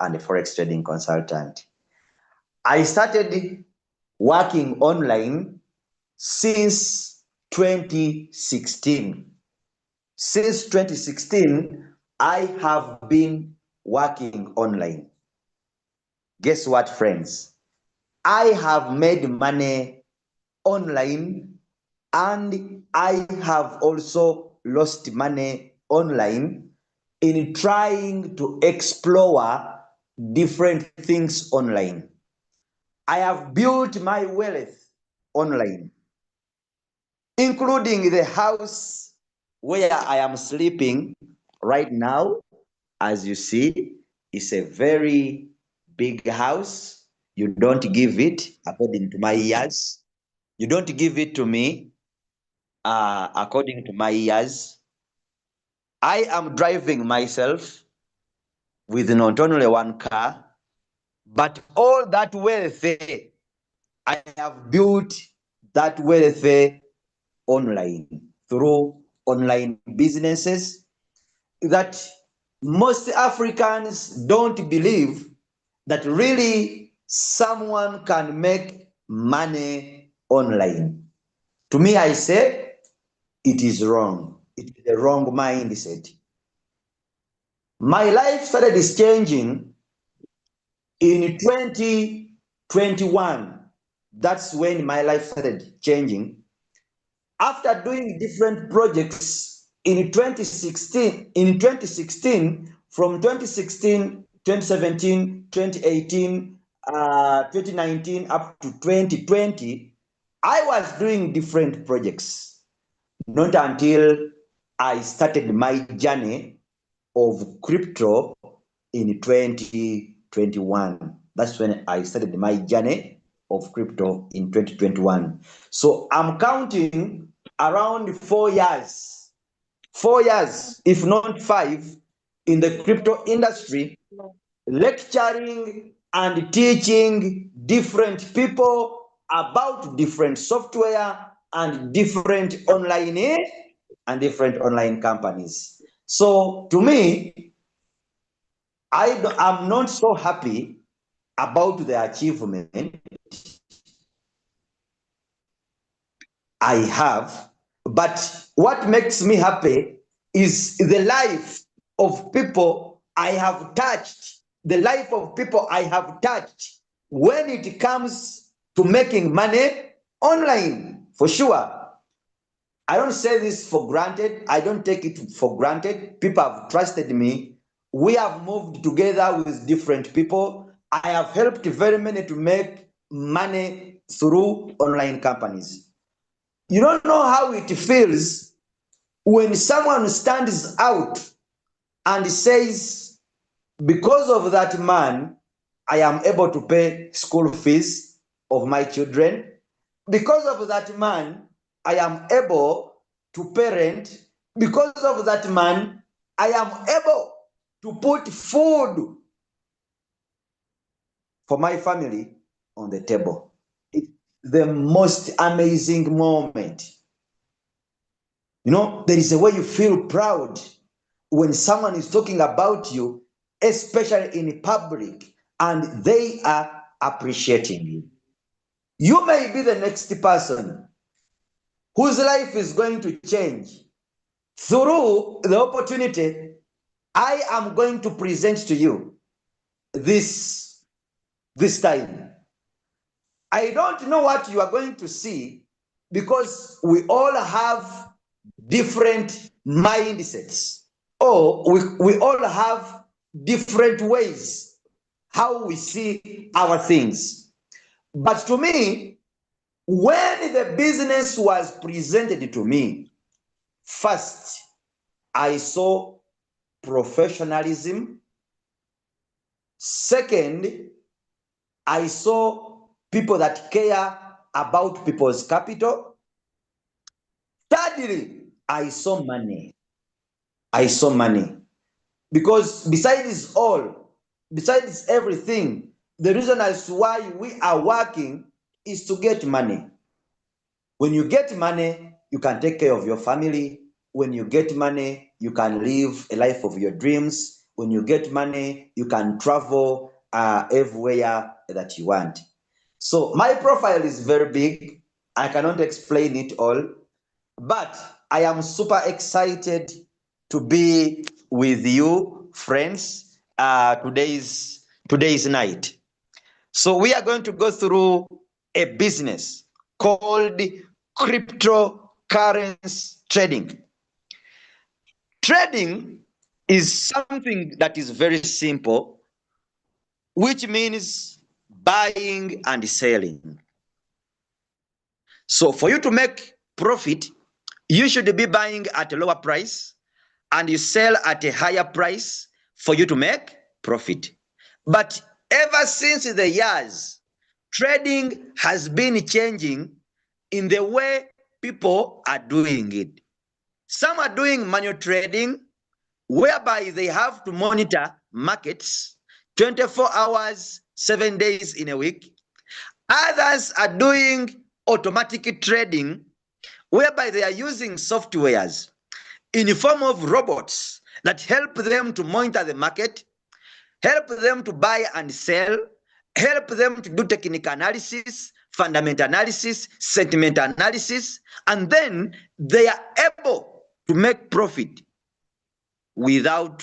and a forex trading consultant. I started working online since 2016. Since 2016, I have been working online. Guess what, friends? I have made money online, and I have also lost money online in trying to explore different things online. I have built my wealth online, including the house where I am sleeping right now. As you see, it's a very big house. You don't give it according to my years. You don't give it to me according to my years. I am driving myself with not only one car, but all that wealth I have built that wealth online through online businesses that most Africans don't believe that really someone can make money online. To me, I say it is wrong. It is the wrong mindset. My life started changing in 2021. That's when my life started changing. After doing different projects in 2016, from 2016, 2017, 2018, 2019, up to 2020, I was doing different projects. Not until I started my journey of crypto in 2021. That's when I started my journey of crypto in 2021. So I'm counting around 4 years, 4 years, if not 5, in the crypto industry, lecturing and teaching different people about different software and different online companies. So to me, I'm not so happy about the achievement I have, but what makes me happy is the life of people I have touched, the life of people I have touched when it comes to making money online, for sure. I don't say this for granted. I don't take it for granted. People have trusted me. We have moved together with different people. I have helped very many to make money through online companies. You don't know how it feels when someone stands out and says, because of that man, I am able to pay school fees of my children. Because of that man, I am able to parent. Because of that man, I am able to put food for my family on the table. It's the most amazing moment. You know, there is a way you feel proud when someone is talking about you, especially in public, and they are appreciating you. You may be the next person whose life is going to change through the opportunity I am going to present to you this time. I don't know what you are going to see, because we all have different mindsets, or we all have different ways how we see our things. But to me, when the business was presented to me, first, I saw professionalism. Second, I saw people that care about people's capital. Thirdly, I saw money. I saw money. Because besides everything, the reason as to why we are working is to get money. When you get money, you can take care of your family. When you get money, you can live a life of your dreams. When you get money, you can travel everywhere that you want. So my profile is very big. I cannot explain it all, but I am super excited to be with you, friends, today's night. So we are going to go through a business called cryptocurrency trading. Trading is something that is very simple, which means buying and selling. So for you to make profit, you should be buying at a lower price and you sell at a higher price for you to make profit. But ever since the years, trading has been changing in the way people are doing it. Some are doing manual trading, whereby they have to monitor markets 24 hours, 7 days in a week. Others are doing automatic trading, whereby they are using softwares in the form of robots that help them to monitor the market, help them to buy and sell, help them to do technical analysis, fundamental analysis, sentiment analysis, and then they are able to make profit without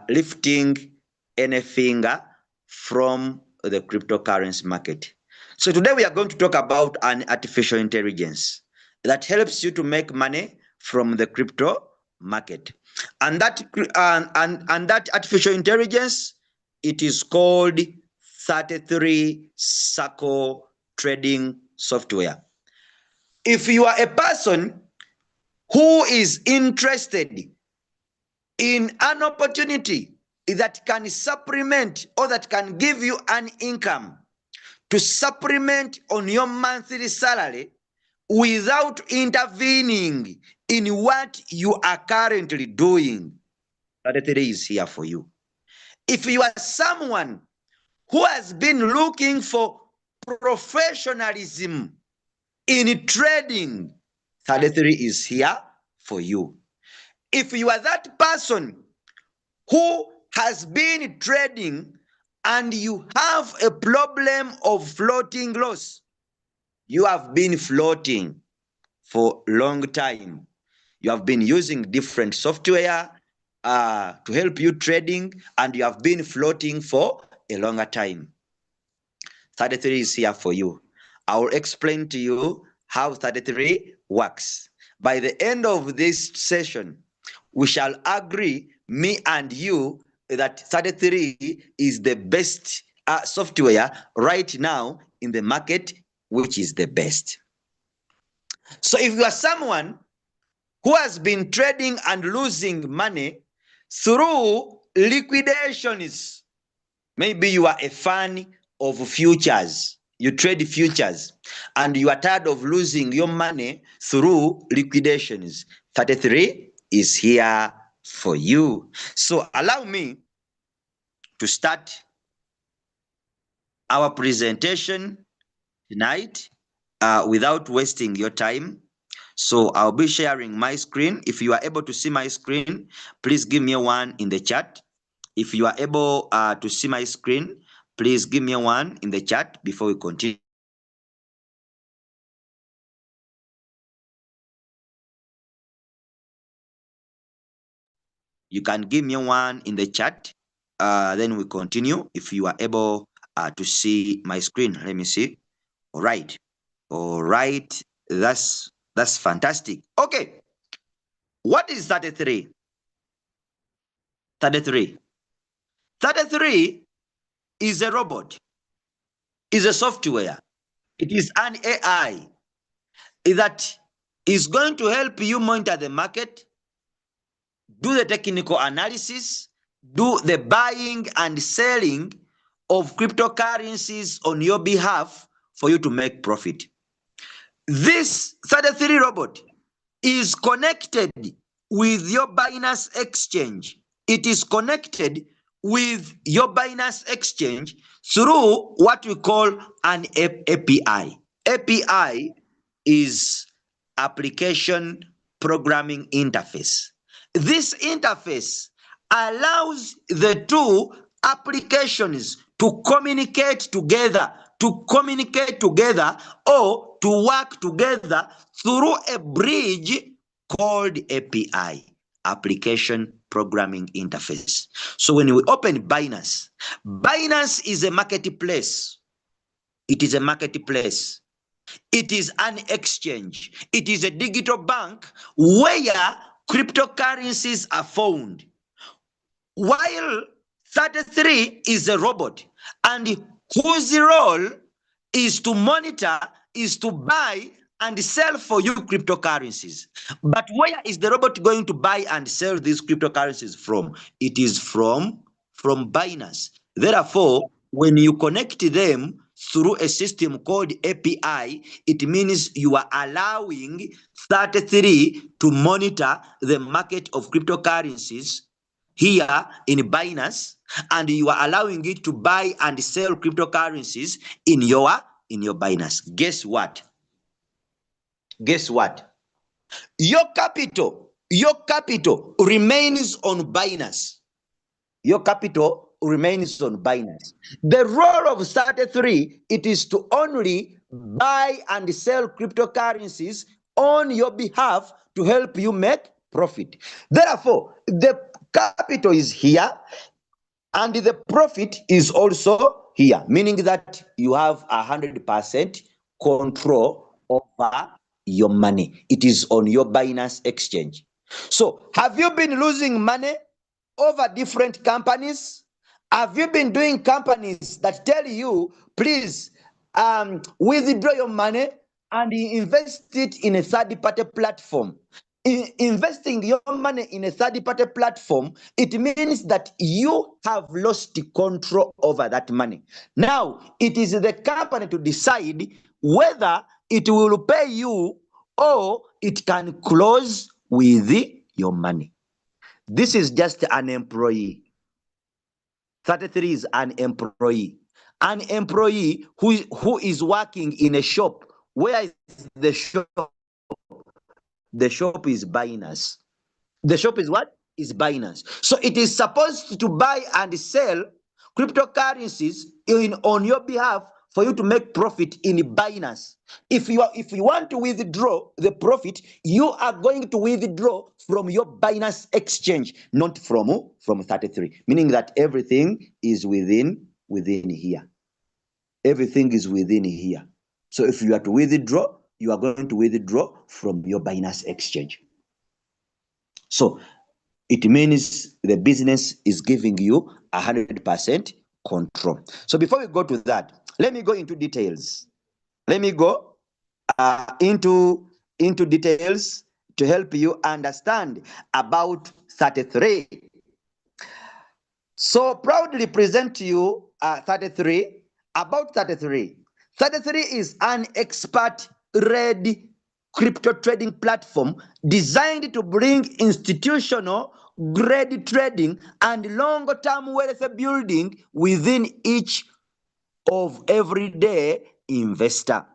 lifting any finger from the cryptocurrency market. So today we are going to talk about an artificial intelligence that helps you to make money from the crypto market. And that artificial intelligence, it is called 33CIRCLE trading software. If you are a person who is interested in an opportunity that can supplement or that can give you an income to supplement on your monthly salary without intervening in what you are currently doing, 33 is here for you. If you are someone who has been looking for professionalism in trading, 33 is here for you. If you are that person who has been trading and you have a problem of floating loss, you have been floating for a long time, you have been using different software to help you trading, and you have been floating for a longer time, 33 is here for you. I will explain to you how 33 works. By the end of this session, we shall agree, me and you, that 33 is the best software right now in the market, which is the best. So if you are someone who has been trading and losing money through liquidations, maybe you are a fan of futures, you trade futures, and you are tired of losing your money through liquidations, 33 is here for you. So allow me to start our presentation tonight without wasting your time. So I'll be sharing my screen. If you are able to see my screen, please give me a 1 in the chat. If you are able to see my screen, please give me a 1 in the chat before we continue. You can give me a 1 in the chat, then we continue. If you are able to see my screen, let me see. All right, that's fantastic. Okay, what is 33? 33 is a robot, is a software, it is an AI that is going to help you monitor the market, do the technical analysis, do the buying and selling of cryptocurrencies on your behalf for you to make profit. This 33 robot is connected with your Binance exchange. It is connected with your Binance exchange through what we call an API. API is application programming interface. This interface allows the two applications to communicate together, or to work together through a bridge called API, Application Programming Interface. So when we open Binance, Binance is a marketplace. It is a marketplace. It is an exchange. It is a digital bank where cryptocurrencies are found. While 33 is a robot, and whose role is to monitor, is to buy and sell for you cryptocurrencies. But where is the robot going to buy and sell these cryptocurrencies from? It is from Binance. Therefore, when you connect them through a system called API, it means you are allowing 33 to monitor the market of cryptocurrencies here in Binance, and you are allowing it to buy and sell cryptocurrencies in your Binance. Guess what? Your capital remains on Binance. Your capital remains on Binance. The role of 33, it is to only buy and sell cryptocurrencies on your behalf to help you make profit. Therefore, the capital is here and the profit is also here, meaning that you have 100% control over your money. It is on your Binance exchange. So have you been losing money over different companies? Have you been doing companies that tell you, please withdraw your money and invest it in a third-party platform? Investing your money in a third-party platform, it means that you have lost control over that money. Now, it is the company to decide whether it will pay you or it can close with your money. This is just an employee. 33 is an employee. An employee who is working in a shop. Where is the shop? The shop is Binance. The shop is what? Is Binance. So it is supposed to buy and sell cryptocurrencies on your behalf for you to make profit in Binance. If you want to withdraw the profit, you are going to withdraw from your Binance exchange, not from 33. Meaning that everything is within here. Everything is within here. So if you are to withdraw, you are going to withdraw from your Binance exchange. So it means the business is giving you 100% control. So before we go to that, let me go into details. Let me go into details to help you understand about 33. So proudly present to you 33. About 33. 33 is an expert-led crypto trading platform designed to bring institutional grade trading and long-term wealth building within each of everyday investor.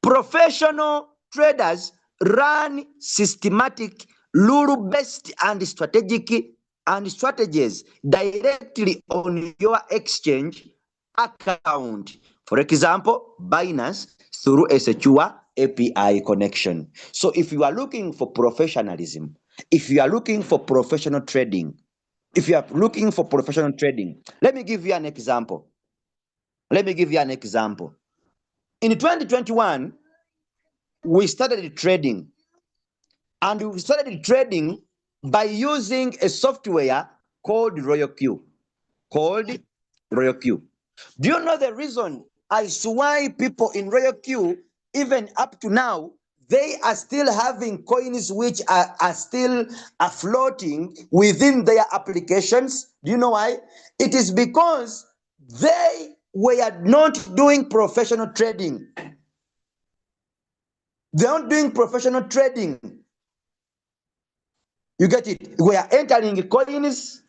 Professional traders run systematic, rule-based and strategies directly on your exchange account. For example, Binance through a secure API connection. So if you are looking for professionalism, if you are looking for professional trading, let me give you an example. In 2021, we started trading, and we started trading by using a software called RoyalQ. Do you know the reason as to why people in RoyalQ, even up to now, they are still having coins which are still floating within their applications? Do you know why? It is because they were not doing professional trading. They aren't doing professional trading. You get it? We are entering coins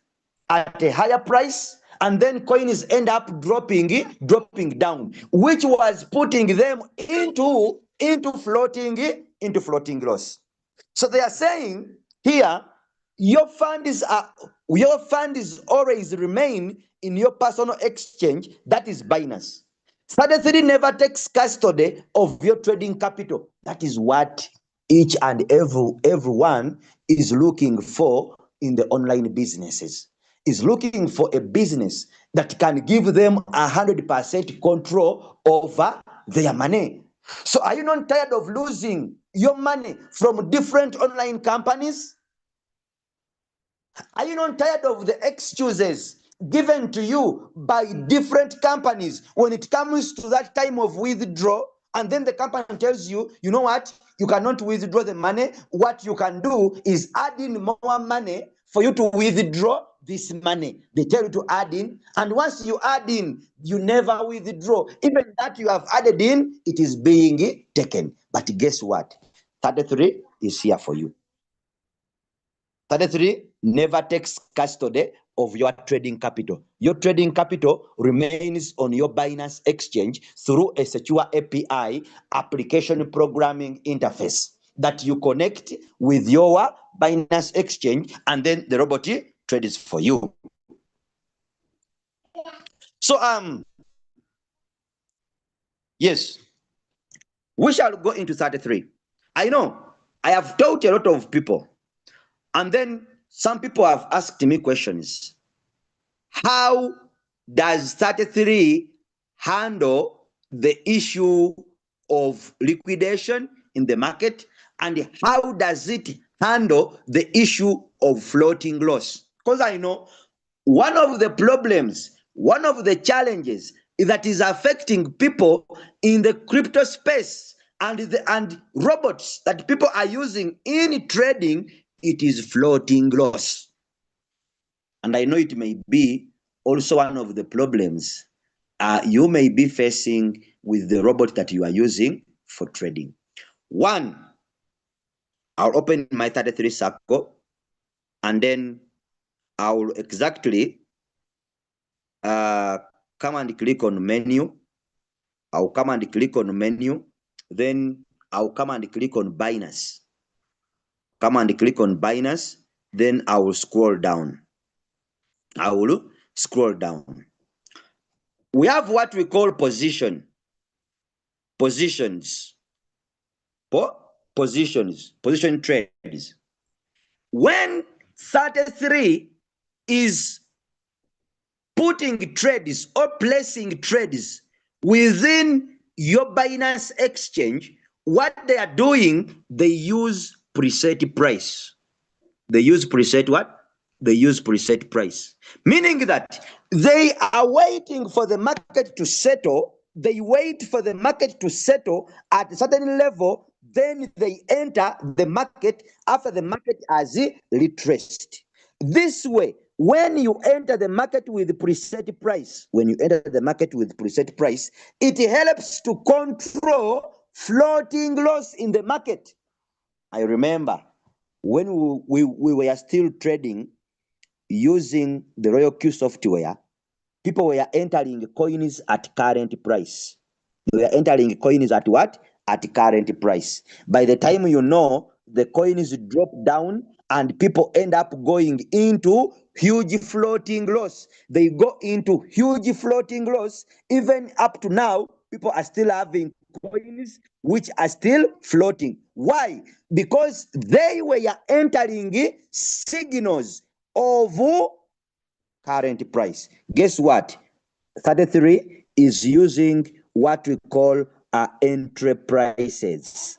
at a higher price, and then coins end up dropping down, which was putting them into floating loss. So they are saying here, your funds are Your funds always remain in your personal exchange, that is Binance. 33 never takes custody of your trading capital. That is what each and everyone is looking for in the online businesses. Is looking for a business that can give them 100% control over their money. So are you not tired of losing your money from different online companies? Are you not tired of the excuses given to you by different companies when it comes to that time of withdrawal? And then the company tells you, you know what, you cannot withdraw the money. What you can do is add in more money for you to withdraw this money. They tell you to add in, and once you add in, you never withdraw. Even that you have added in, it is being taken. But guess what? 33 is here for you. 33 never takes custody of your trading capital. Your trading capital remains on your Binance exchange through a secure API application programming interface that you connect with your Binance exchange, and then the robot trades for you. So yes, we shall go into 33. I know I have taught a lot of people, and then some people have asked me questions. How does 33 handle the issue of liquidation in the market, and how does it handle the issue of floating loss? Because I know one of the problems, one of the challenges that is affecting people in the crypto space and robots that people are using in trading, it is floating loss. And I know it may be also one of the problems you may be facing with the robot that you are using for trading. One, I'll open my 33 circle, and then I'll exactly come and click on menu. I'll come and click on menu. Then I'll come and click on Binance. Come and click on Binance. Then I will scroll down. I will scroll down. We have what we call positions. Position trades. When 33 is putting trades or placing trades within your Binance exchange, what they are doing, they use preset price. They use preset what? They use preset price. Meaning that they are waiting for the market to settle. They wait for the market to settle at a certain level. Then they enter the market after the market has retraced. This way, when you enter the market with preset price, it helps to control floating loss in the market. I remember when we were still trading using the Royal Q software, people were entering coins at current price. They were entering coins at what? At current price. By the time you know, the coins drop down and people end up going into huge floating loss. They go into huge floating loss. Even up to now, people are still having coins which are still floating. Why? Because they were entering signals of current price. Guess what? 33 is using what we call entry prices.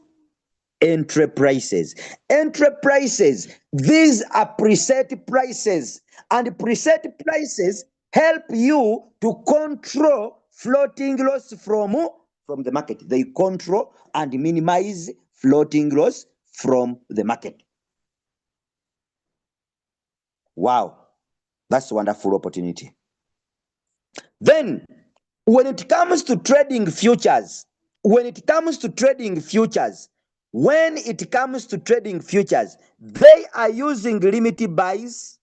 Entry prices. Entry prices. These are preset prices, and preset prices help you to control floating loss from the market. They control and minimize floating loss from the market. Wow, that's a wonderful opportunity. Then, when it comes to trading futures, they are using limit buys.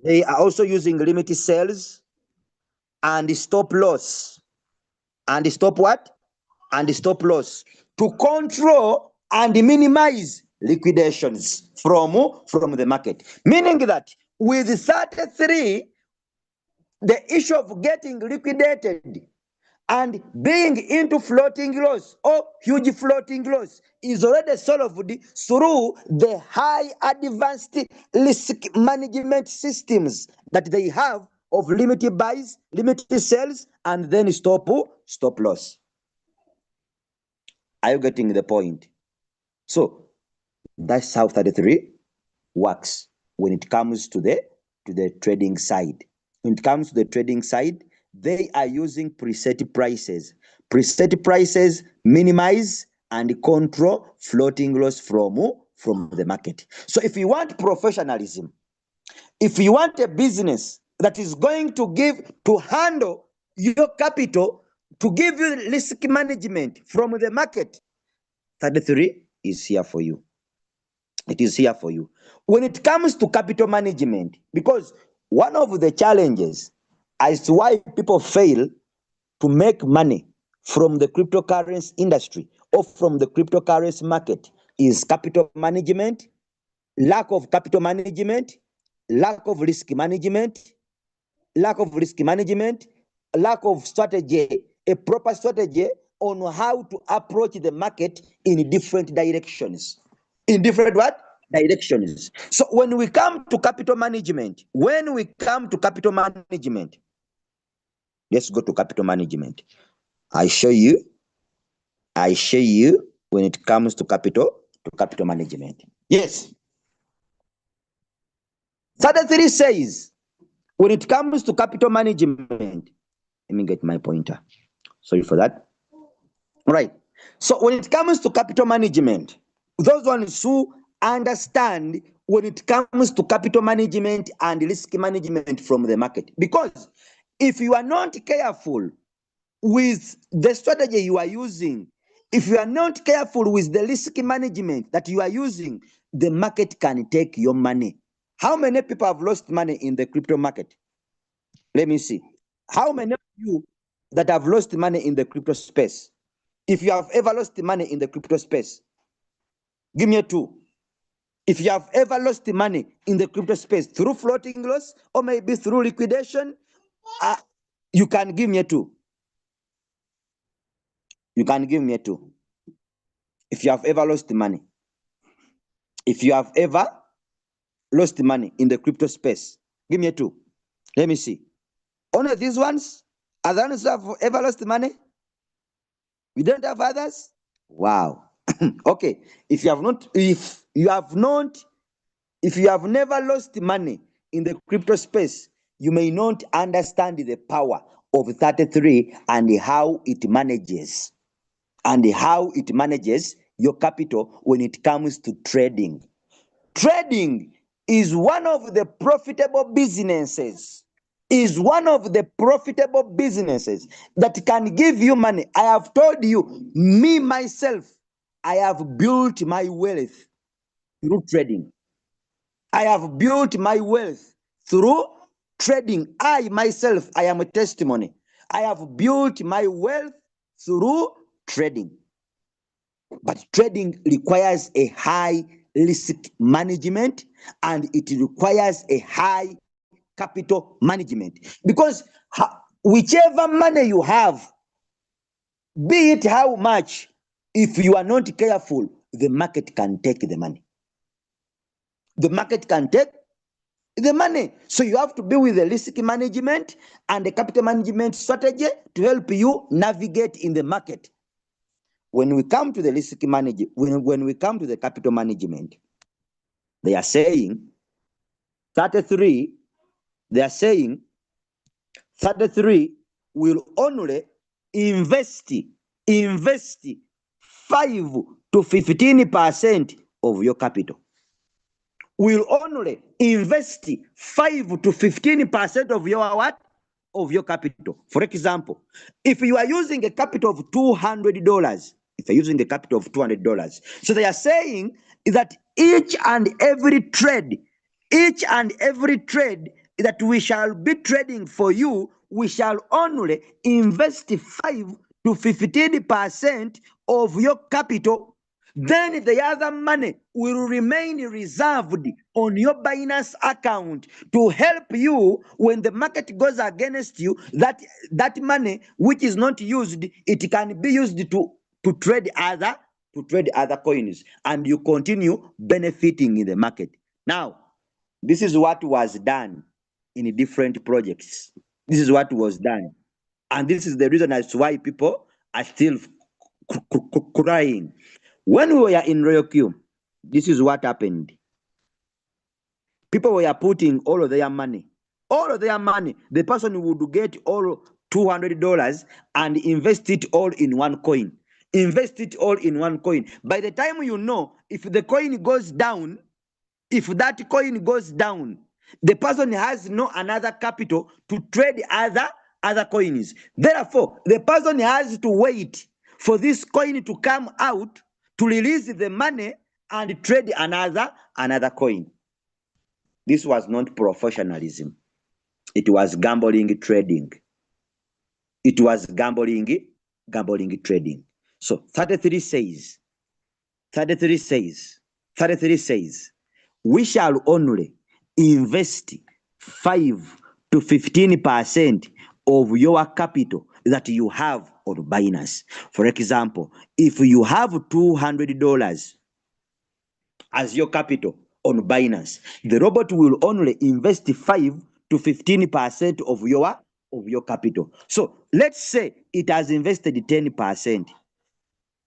They are also using limit sells and stop loss. And stop what? And stop loss to control and minimize liquidations from the market. Meaning that with 33, the issue of getting liquidated and being into floating loss or huge floating loss is already solved through the high advanced risk management systems that they have of limited buys, limited sales, and then stop loss. Are you getting the point? So that's how 33 works when it comes to the trading side. When it comes to the trading side, they are using preset prices. Preset prices minimize and control floating loss from the market. So if you want professionalism, if you want a business that is going to handle your capital, to give you risk management from the market, 33 is here for you. It is here for you. When it comes to capital management, because one of the challenges as to why people fail to make money from the cryptocurrency industry or from the cryptocurrency market is capital management, lack of capital management, lack of risk management, lack of strategy, a proper strategy on how to approach the market in different directions. In different what? Directions. So when we come to capital management, let's go to capital management. I show you when it comes to capital management. Yes. 33 says when it comes to capital management, let me get my pointer. Sorry for that. Right. So when it comes to capital management, those ones who understand when it comes to capital management and risk management from the market, because if you are not careful with the strategy you are using, if you are not careful with the risk management that you are using, the market can take your money. How many people have lost money in the crypto market? Let me see. How many of you that have lost money in the crypto space? If you have ever lost money in the crypto space, give me a 2. If you have ever lost money in the crypto space through floating loss or maybe through liquidation, you can give me a 2. You can give me a 2. If you have ever lost money. If you have ever lost money in the crypto space, give me a 2. Let me see. Only these ones? Are the ones who have ever lost money? We don't have others? Wow. Okay. If you have never lost money in the crypto space, you may not understand the power of 33 and how it manages your capital when it comes to trading. Trading is one of the profitable businesses. That can give you money. I have told you, me myself, I have built my wealth through trading. I have built my wealth through trading. I myself, I am a testimony. I have built my wealth through trading. But trading requires a high risk management and it requires a high capital management. Because whichever money you have, be it how much, if you are not careful, the market can take the money. The market can take the money. So you have to be with the risk management and the capital management strategy to help you navigate in the market. When we come to the risk management, when we come to the capital management, they are saying 33 will only invest 5 to 15% of your capital. Will only invest 5 to 15% of your what? Of your capital. For example, if you are using a capital of $200, so they are saying that each and every trade that we shall be trading for you, we shall only invest 5 to 15% of your capital. then the other money will remain reserved on your Binance account to help you when the market goes against you. That money which is not used, it can be used to trade other coins, and you continue benefiting in the market. Now, this is what was done in different projects. This is what was done. And this is the reason as to why people are still crying. When we were in Royal Q, this is what happened. People were putting all of their money. The person would get all $200 and invest it all in one coin. By the time you know, if the coin goes down, if that coin goes down, the person has no another capital to trade other coins. Therefore, the person has to wait for this coin to come out to release the money and trade another coin. This was not professionalism. It was gambling trading. It was gambling trading. So 33 says, we shall only invest 5 to 15% of your capital that you have on Binance. For example, if you have $200 as your capital on Binance, the robot will only invest 5 to 15% of your capital. So let's say it has invested 10%,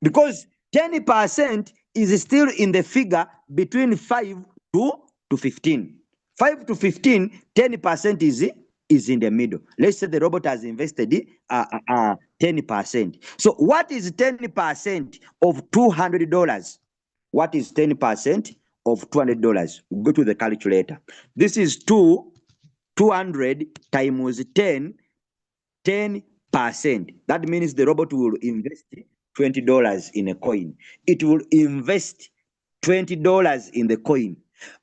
because 10% is still in the figure between 5 to 15. 5 to 15, 10% is in the middle. Let's say the robot has invested 10%. So what is 10% of $200? What is 10% of $200? Go to the calculator. This is 200 times 10%. That means the robot will invest $20 in a coin. It will invest $20 in the coin.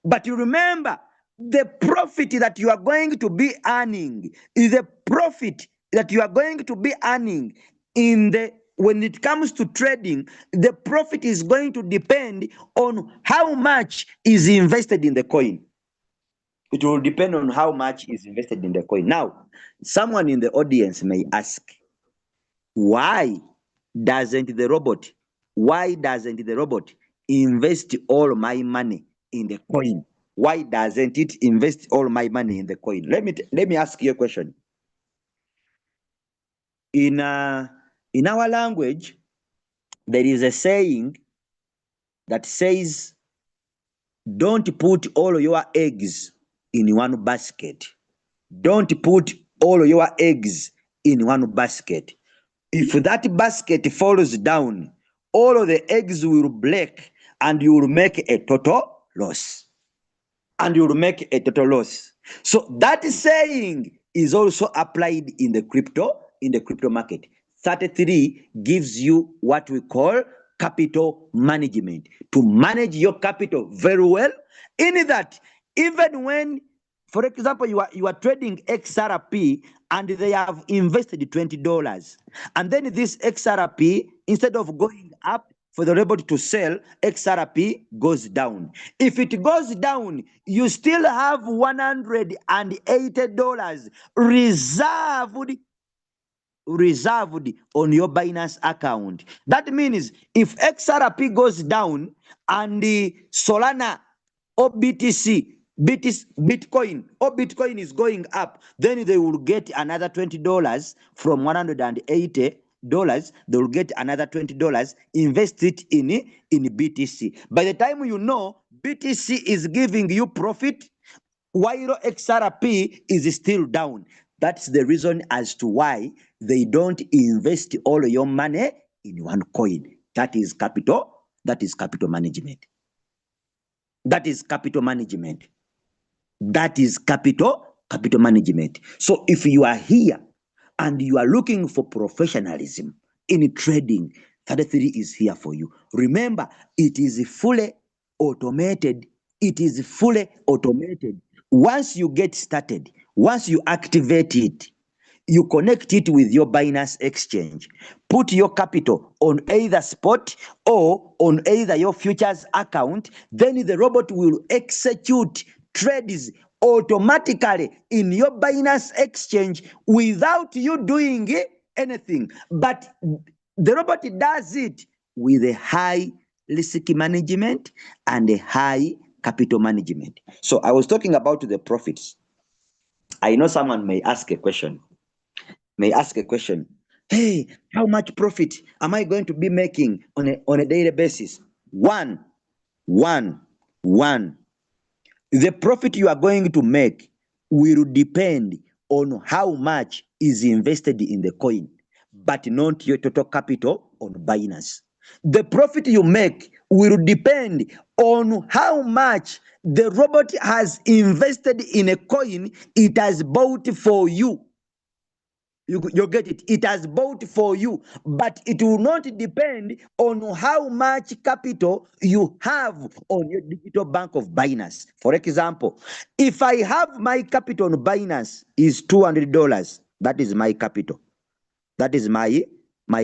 But you remember, the profit that you are going to be earning is a profit that you are going to be earning when it comes to trading. The profit is going to depend on how much is invested in the coin. It will depend on how much is invested in the coin. Now, someone in the audience may ask, why doesn't the robot invest all my money in the coin? Why doesn't it invest all my money in the coin? Let me ask you a question. In our language, there is a saying that says, don't put all your eggs in one basket. Don't put all your eggs in one basket. If that basket falls down, all of the eggs will break and you will make a total loss. So that saying is also applied in the crypto market. 33 gives you what we call capital management. To manage your capital very well, in that even when, for example, you are trading XRP and they have invested $20, and then this XRP, instead of going up for the robot to sell, XRP goes down. If it goes down, you still have $180 reserved on your Binance account. That means if XRP goes down and the Solana or Bitcoin is going up, then they will get another $20 from $180. They will get another $20, invest it in BTC. By the time you know, BTC is giving you profit while XRP is still down. That's the reason as to why they don't invest all your money in one coin. That is capital management. That is capital management. So if you are here and you are looking for professionalism in trading, 33 is here for you. Remember, it is fully automated. Once you get started, once you activate it, you connect it with your Binance exchange. put your capital on either spot or on either your futures account, then the robot will execute trades automatically in your Binance exchange without you doing anything. But the robot does it with a high risk management and a high capital management. So I was talking about the profits. I know someone may ask a question. Hey, how much profit am I going to be making on a daily basis? One. The profit you are going to make will depend on how much is invested in the coin, but not your total capital on Binance. The profit you make will depend on how much the robot has invested in a coin it has bought for you. You get it. It has bought for you, but it will not depend on how much capital you have on your digital bank of Binance. For example, if I have my capital on Binance is $200, that is my capital. That is my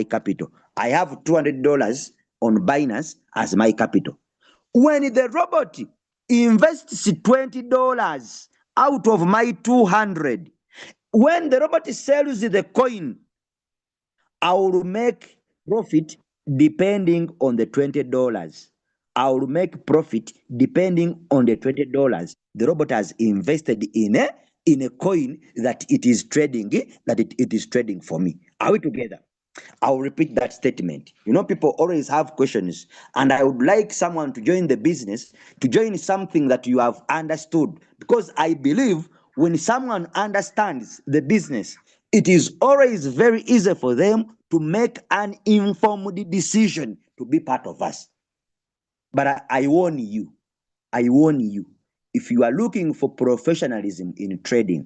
capital. I have $200 on Binance as my capital. When the robot invests $20 out of my 200, when the robot sells the coin, I will make profit depending on the $20. I will make profit depending on the $20 the robot has invested in a coin that it is trading, it is trading for me. Are we together? I'll repeat that statement. You know, people always have questions, and I would like someone to join the business, to join something that you have understood, because I believe when someone understands the business, it is always very easy for them to make an informed decision to be part of us. But I warn you, if you are looking for professionalism in trading,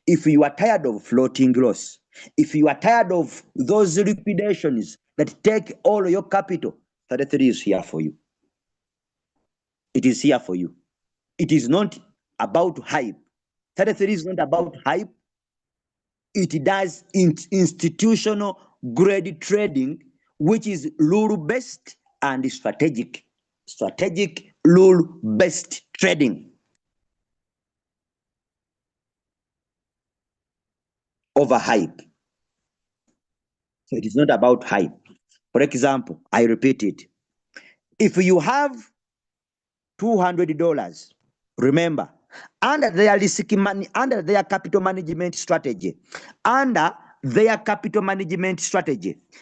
if you are tired of floating loss, if you are tired of those liquidations that take all your capital, 33 is here for you. It is here for you. It is not about hype. 33 is not about hype. It does institutional grade trading, which is rule-based and strategic rule-based trading over hype. So it is not about hype. For example, I repeat it. If you have $200, remember, under their risk money, under their capital management strategy,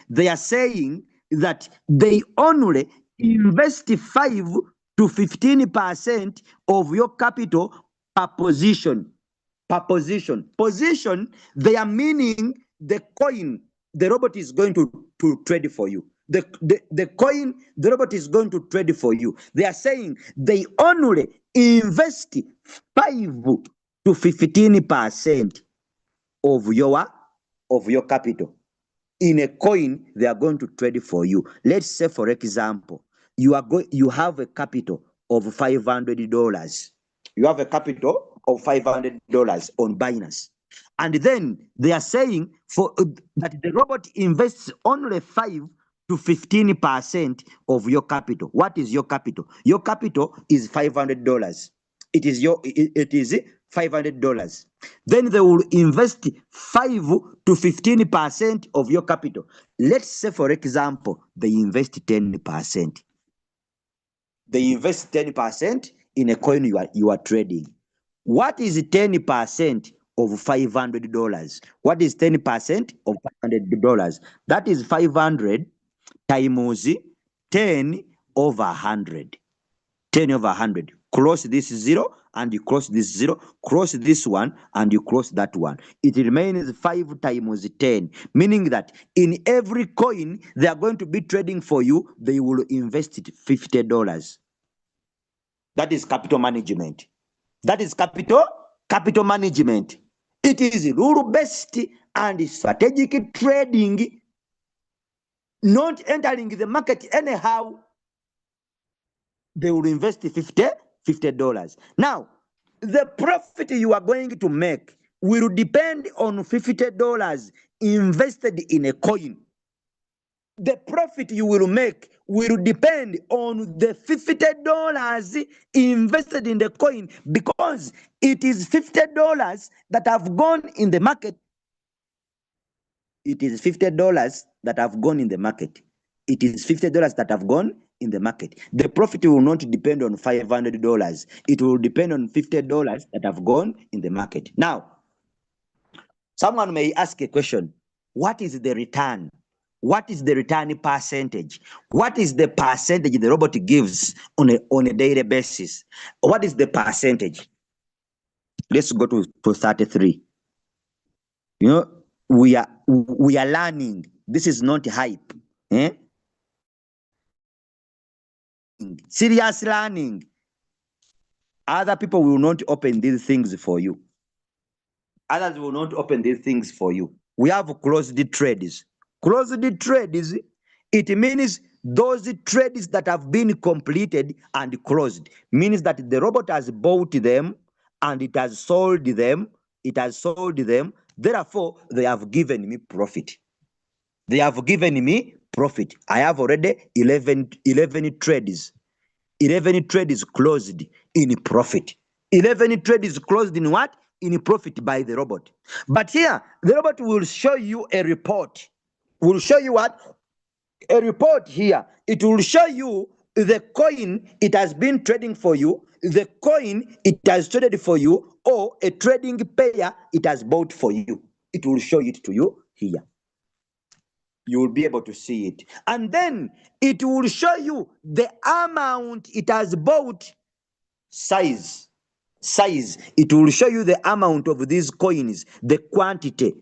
they are saying that they only invest 5 to 15% of your capital per position. Position, they are meaning the coin the robot is going to trade for you. The coin the robot is going to trade for you. They are saying they only invest 5 to 15% of your capital in a coin they are going to trade for you. Let's say, for example, you have a capital of $500. You have a capital of $500 on Binance. And then they are saying that the robot invests only 5 to 15% of your capital. What is your capital? Your capital is $500. It is $500. Then they will invest 5 to 15% of your capital. Let's say, for example, they invest 10%. They invest 10% in a coin you are trading. What is 10% of $500? What is 10% of $500? That is 500 times 10 over 100. 10 over 100. Cross this 0 and you cross this 0. Cross this one and you cross that one. It remains 5 times 10, meaning that in every coin they are going to be trading for you, they will invest $50. That is capital management. That is capital management. It is rule-based and strategic trading, not entering the market anyhow. They will invest $50. Now, the profit you are going to make will depend on $50 invested in a coin. the profit you will make will depend on the $50 invested in the coin, because it is $50 that have gone in the market. It is $50 that have gone in the market. It is $50 that have gone in the market. The profit will not depend on $500. It will depend on $50 that have gone in the market. Now, someone may ask a question: what is the return? What is the return percentage? What is the percentage the robot gives on a daily basis? What is the percentage? Let's go to 33. You know, we are learning. This is not hype. Serious learning. Other people will not open these things for you. Others will not open these things for you. We have closed trades. Closed trades, it means those trades that have been completed and closed. Means that the robot has bought them and it has sold them. It has sold them. Therefore, they have given me profit. They have given me profit. I have already 11 trades. 11 trades closed in profit. 11 trades closed in what? In profit by the robot. But here, the robot will show you a report. Will show you what? A report here. It will show you the coin it has been trading for you, the coin it has traded for you, or a trading pair it has bought for you. It will show it to you here. You will be able to see it. And then it will show you the amount it has bought, size. It will show you the amount of these coins, the quantity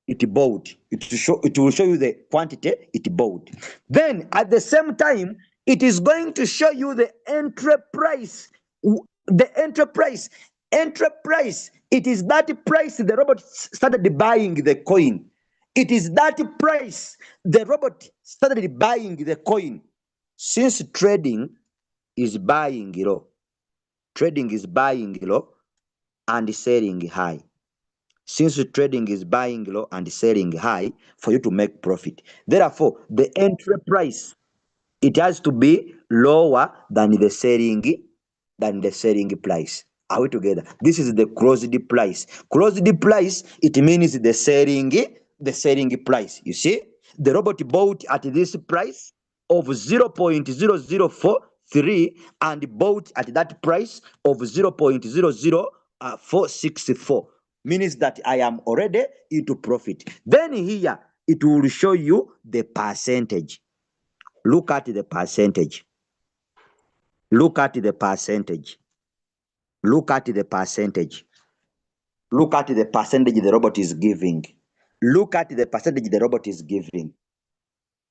it bought. It will show you the quantity it bought. Then at the same time, it is going to show you the entry price. The entry price. Entry price. It is that price the robot started buying the coin. It is that price the robot started buying the coin. Since trading is buying low, trading is buying low and selling high. Since trading is buying low and selling high for you to make profit. Therefore, the entry price, it has to be lower than the selling price. Are we together? This is the closed price. Closed price, it means the selling price. You see, the robot bought at this price of 0.0043 and bought at that price of 0.00464. Means that I am already into profit. Then here, it will show you the percentage. Look at the percentage. Look at the percentage. Look at the percentage. Look at the percentage the robot is giving. Look at the percentage the robot is giving.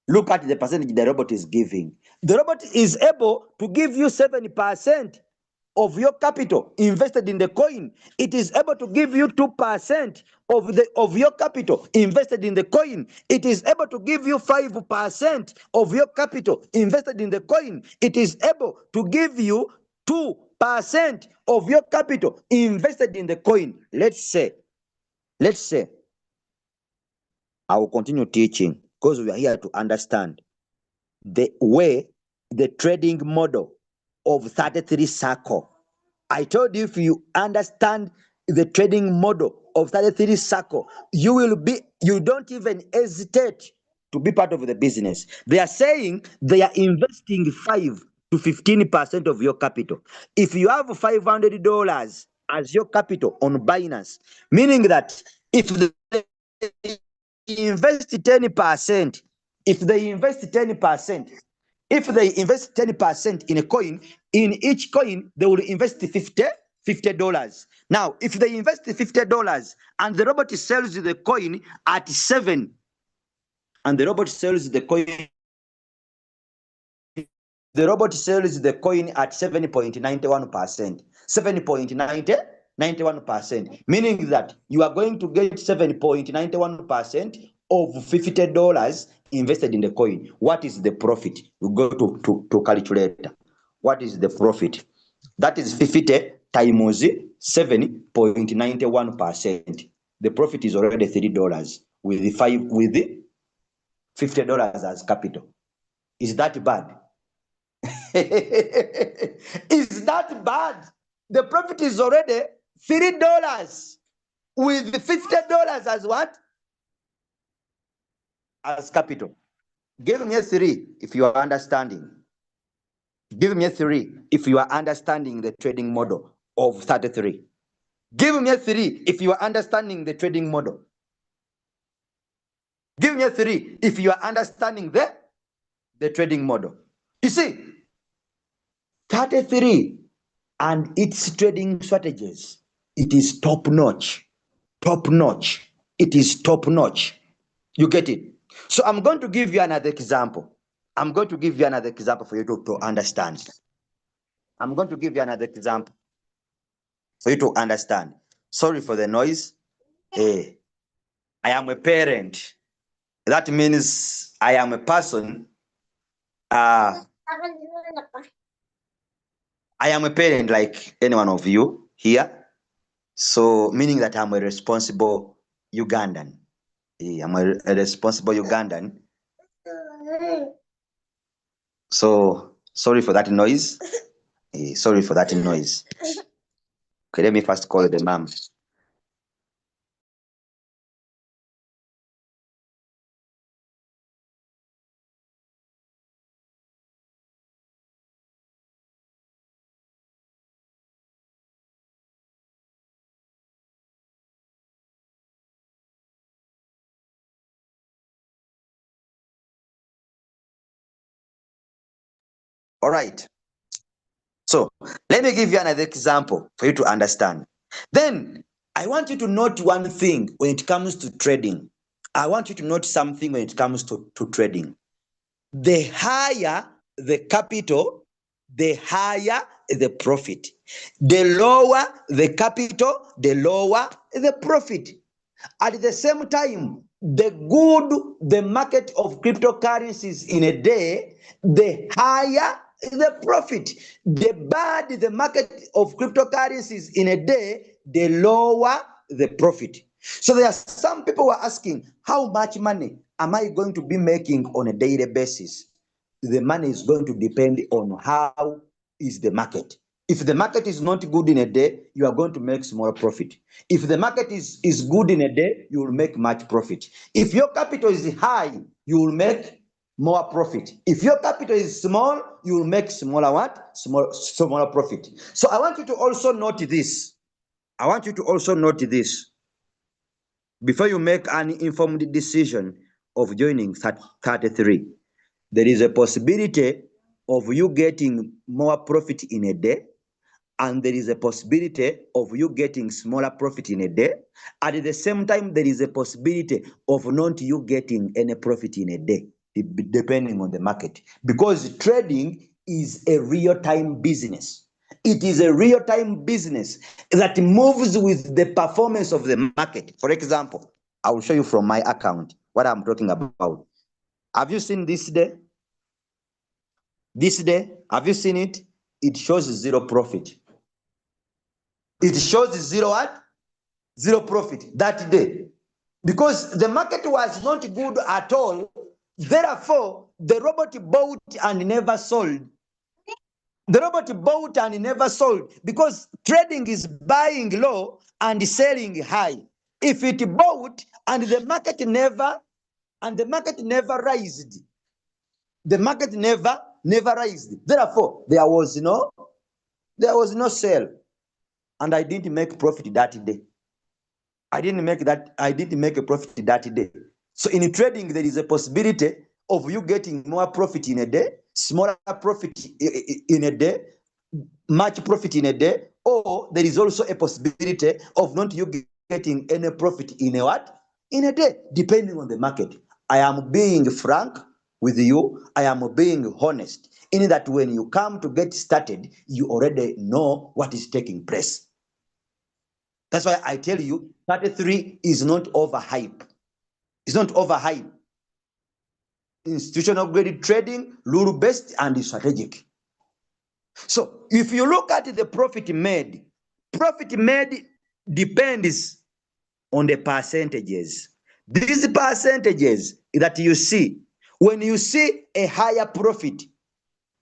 Look at the percentage the robot is giving. The robot is able to give you 7% of your capital invested in the coin. It is able to give you 2% of your capital invested in the coin. It is able to give you 5% of your capital invested in the coin. It is able to give you 2% of your capital invested in the coin. Let's say, I will continue teaching because we are here to understand the way, the trading model of 33CIRCLE. I told you, if you understand the trading model of 33CIRCLE, you don't even hesitate to be part of the business. They are saying they are investing 5 to 15% of your capital. If you have $500 as your capital on Binance, meaning that if they invest 10%, if they invest 10% in a coin, in each coin they will invest $50. Now, if they invest $50 and the robot sells the coin at 7, and the robot sells the coin at 7.91%, 7.91%, meaning that you are going to get 7.91% of $50 invested in the coin. What is the profit? We go to calculator. What is the profit? That is 50 times 7.91%. The profit is already $3 with $50 as capital. Is that bad? Is that bad? The profit is already $3 with $50 as what? As capital. Give me a 3 if you are understanding. Give me a 3 if you are understanding the trading model of 33. Give me a 3 if you are understanding the trading model. Give me a 3 if you are understanding the trading model. You see, 33 and its trading strategies, it is top notch. Top notch. It is top notch. You get it? So I'm going to give you another example. I'm going to give you another example for you to understand. I'm going to give you another example for you to understand. Sorry for the noise. I am a parent. That means I am a person. I am a parent like any one of you here. So meaning that I'm a responsible Ugandan. I'm a responsible Ugandan. So sorry for that noise. Sorry for that noise. Okay, let me first call the mom. All right. So let me give you another example for you to understand. Then I want you to note one thing when it comes to trading. I want you to note something when it comes to trading. The higher the capital, the higher the profit. The lower the capital, the lower the profit. At the same time, the good the market of cryptocurrencies in a day, the higher the profit. The bad the market of cryptocurrencies in a day, the lower the profit. So there are some people who are asking, how much money am I going to be making on a daily basis? The money is going to depend on how is the market. If the market is not good in a day, you are going to make small profit. If the market is good in a day, you will make much profit. If your capital is high, you will make more profit. If your capital is small, you will make smaller what? Smaller profit. So I want you to also note this. I want you to also note this. Before you make an informed decision of joining 33, there is a possibility of you getting more profit in a day, and there is a possibility of you getting smaller profit in a day. At the same time, there is a possibility of not you getting any profit in a day, depending on the market. Because trading is a real-time business. It is a real-time business that moves with the performance of the market. For example, I will show you from my account what I'm talking about. Have you seen this day? This day, have you seen it? It shows zero profit. It shows zero what? Zero profit that day. Because the market was not good at all. Therefore, the robot bought and never sold. The robot bought and never sold because trading is buying low and selling high. If it bought and the market never raised, the market never raised. Therefore, there was no sale, and I didn't make profit that day. I didn't make a profit that day. So in trading, there is a possibility of you getting more profit in a day, smaller profit in a day, much profit in a day, or there is also a possibility of not you getting any profit in a what? In a day, depending on the market. I am being frank with you. I am being honest in that when you come to get started, you already know what is taking place. That's why I tell you, 33 is not overhype. It's not overhype. Institutional grade trading, rule-based and strategic. So if you look at the profit made depends on the percentages. These percentages that you see When you see a higher profit,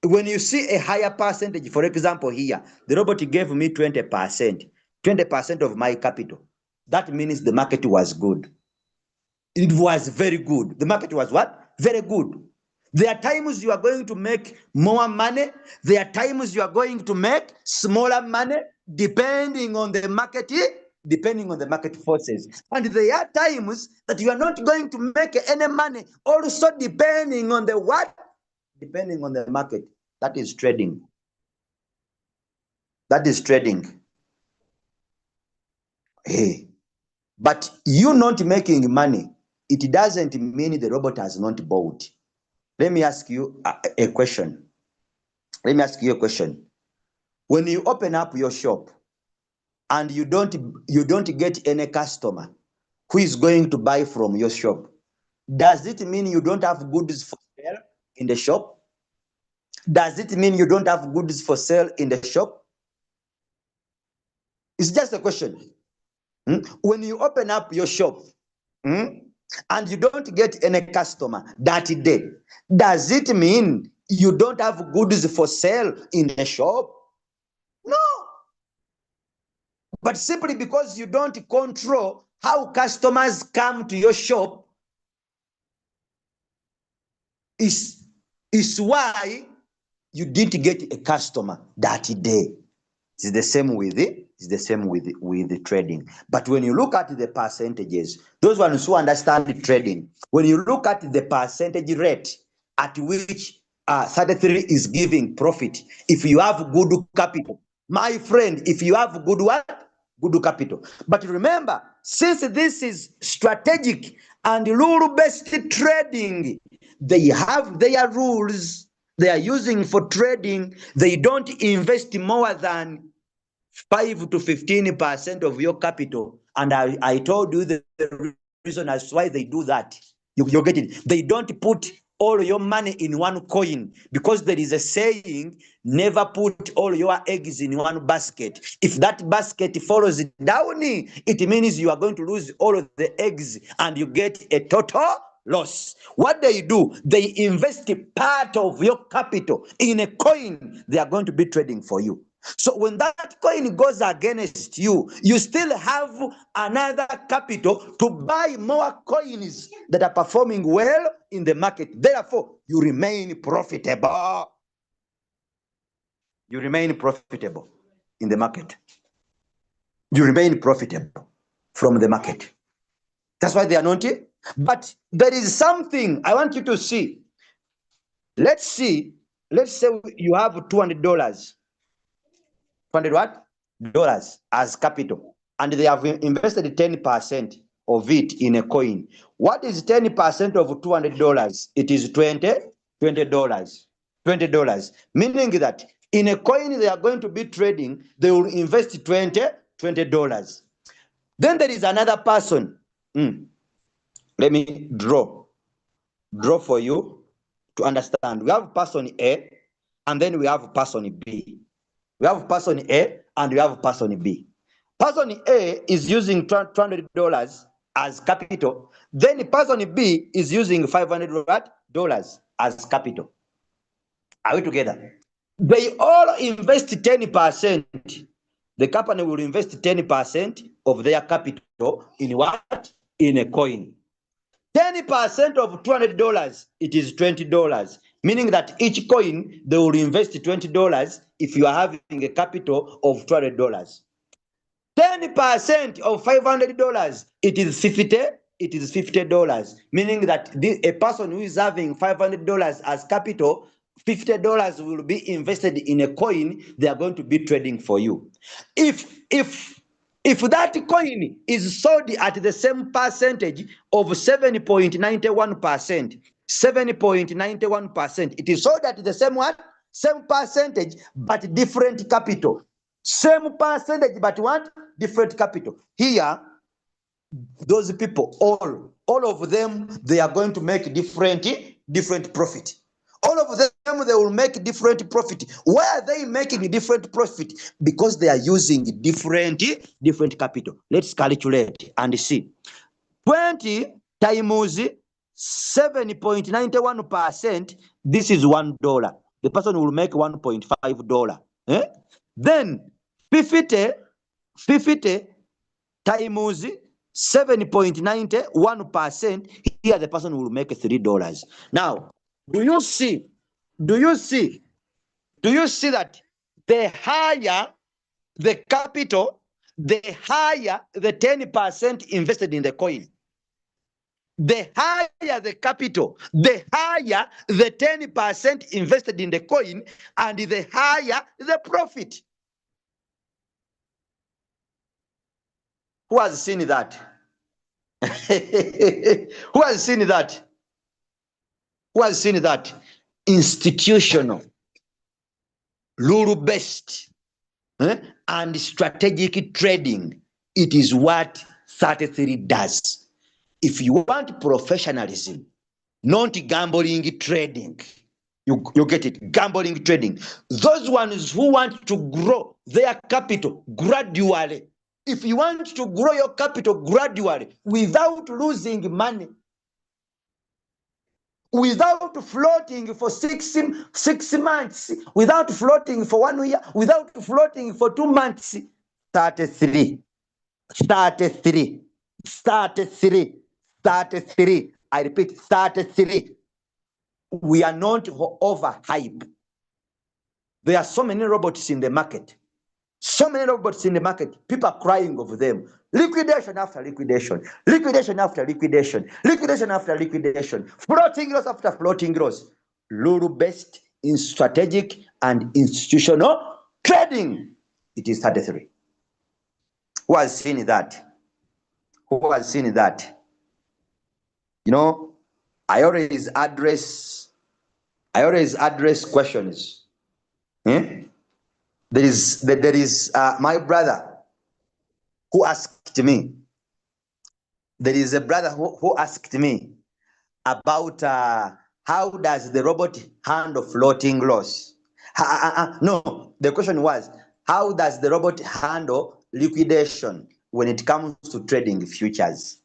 when you see a higher percentage, for example, here, the robot gave me 20%, 20% of my capital. That means the market was good. It was very good. The market was what? Very good. There are times you are going to make more money. There are times you are going to make smaller money, depending on the market, depending on the market forces. And there are times that you are not going to make any money, also depending on the what? Depending on the market. That is trading. That is trading. Hey, but you not making money, it doesn't mean the robot has not bought. Let me ask you a question. Let me ask you a question. When you open up your shop and you don't get any customer who is going to buy from your shop, does it mean you don't have goods for sale in the shop? Does it mean you don't have goods for sale in the shop? It's just a question. When you open up your shop and you don't get any customer that day, does it mean you don't have goods for sale in the shop? No. But simply because you don't control how customers come to your shop is why you didn't get a customer that day. It's the same with the trading. But when you look at the percentages, those ones who understand the trading, when you look at the percentage rate at which 33 is giving profit, if you have good capital, my friend, if you have good what? Good capital. But remember, since this is strategic and rule-based trading, they have their rules they are using for trading. They don't invest more than 5 to 15% of your capital. And I told you the reason as why they do that. You get it? They don't put all your money in one coin, because there is a saying, never put all your eggs in one basket. If that basket falls down, it means you are going to lose all of the eggs and you get a total loss. What they do, they invest part of your capital in a coin they are going to be trading for you. So when that coin goes against you, you still have another capital to buy more coins that are performing well in the market. Therefore, you remain profitable. You remain profitable in the market. You remain profitable from the market. That's why they are not. But there is something I want you to see. Let's say you have $200. 200 what? Dollars as capital. And they have invested 10% of it in a coin. What is 10% of $200? It is $20. $20. Meaning that in a coin they are going to be trading, they will invest $20. Then there is another person. Let me draw for you to understand. We have person A, and then we have person B. We have person A and we have person B. Person A is using $200 as capital. Then person B is using $500 as capital. Are we together? They all invest 10%. The company will invest 10% of their capital in what? In a coin. 10% of $200, it is $20. Meaning that each coin, they will invest $20 if you are having a capital of $200. 10% of $500, it is $50. Meaning that a person who is having $500 as capital, $50 will be invested in a coin they are going to be trading for you. If that coin is sold at the same percentage of 7.91%, 7.91%, it is sold at the same what? Same percentage, but different capital. Same percentage, but what? Different capital. Here, those people, all of them, they are going to make different profit. All of them, they will make different profit. Why are they making different profit? Because they are using different capital. Let's calculate and see. 20 times 7.91%, this is $1. The person will make $1.5. Then 50 times 7.91%, here the person will make $3. Now, do you see that the higher the capital, the higher the 10% invested in the coin? The higher the capital, the higher the 10% invested in the coin, and the higher the profit. Who has seen that? Who has seen that? Who has seen that? Institutional, rule-based, and strategic trading. It is what 33 does. If you want professionalism, not gambling trading, you get it, gambling trading. Those ones who want to grow their capital gradually. If you want to grow your capital gradually without losing money, without floating for six months, without floating for 1 year, without floating for 2 months, 33. I repeat, 33. We are not overhype. There are so many robots in the market. So many robots in the market. People are crying over them. Liquidation after liquidation. Liquidation after liquidation. Liquidation after liquidation. Floating loss after floating loss. Rule-based in strategic and institutional trading. It is 33. Who has seen that? Who has seen that? You know, I always address questions. There is my brother who asked me. There is a brother who asked me about how does the robot handle floating loss? No, the question was, how does the robot handle liquidation when it comes to trading futures?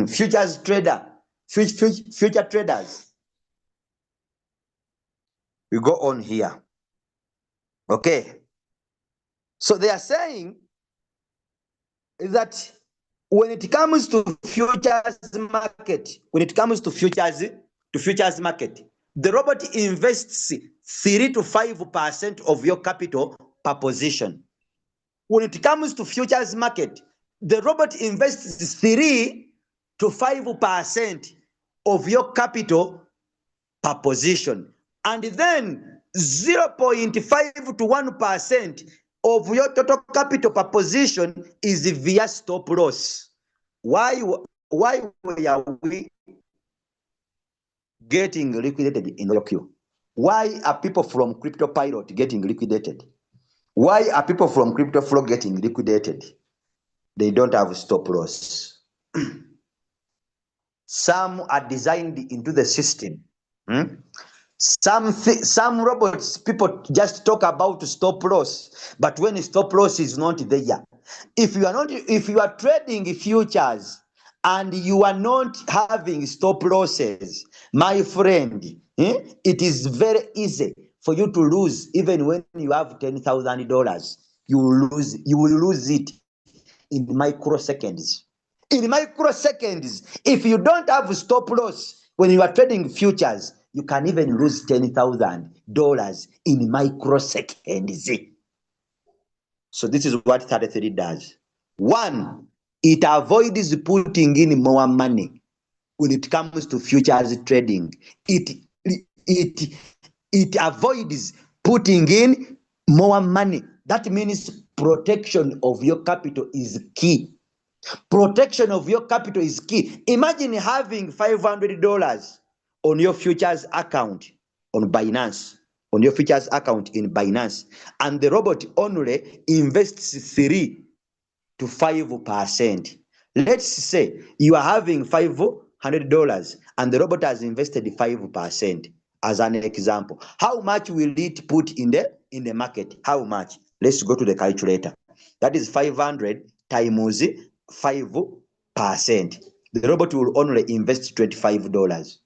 Futures trader, future traders. We go on here. Okay. So they are saying that when it comes to futures market, the robot invests 3 to 5% of your capital per position. When it comes to futures market, the robot invests 3 to 5% of your capital per position, and then 0.5 to 1% of your total capital per position is via stop loss. Why were we getting liquidated in your queue? Why are people from Crypto Pilot getting liquidated? Why are people from Crypto Flow getting liquidated? They don't have stop loss. Some are designed into the system. Some robots, people just talk about stop loss, but when stop loss is not there, if you are trading futures and you are not having stop losses, my friend, it is very easy for you to lose. Even when you have $10,000, you will lose it in microseconds. In microseconds, if you don't have stop loss when you are trading futures, you can even lose $10,000 in microseconds. So this is what 33 does. One, it avoids putting in more money when it comes to futures trading. It avoids putting in more money. That means protection of your capital is key. Protection of your capital is key. Imagine having $500 on your futures account on Binance, on your futures account in Binance, and the robot only invests 3 to 5%. Let's say you are having $500 and the robot has invested 5%. As an example, how much will it put in the market? How much? Let's go to the calculator. That is 500 times 5%. the robot will only invest $25.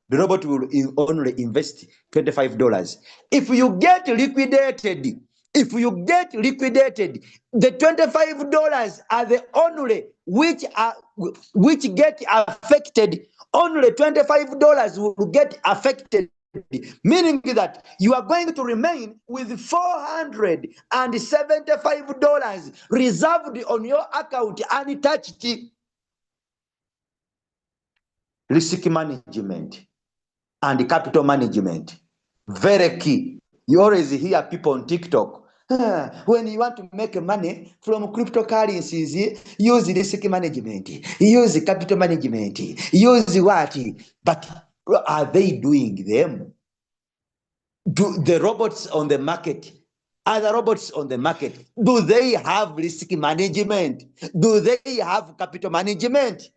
The robot will only invest $25. If you get liquidated, the $25 are the only which get affected. Only $25 will get affected, meaning that you are going to remain with $475 reserved on your account untouched. Risk management and capital management, very key. You always hear people on TikTok, when you want to make money from cryptocurrencies, use risk management, use capital management, use what? But are they doing them? Do the robots on the market, other robots on the market, do they have risk management? Do they have capital management?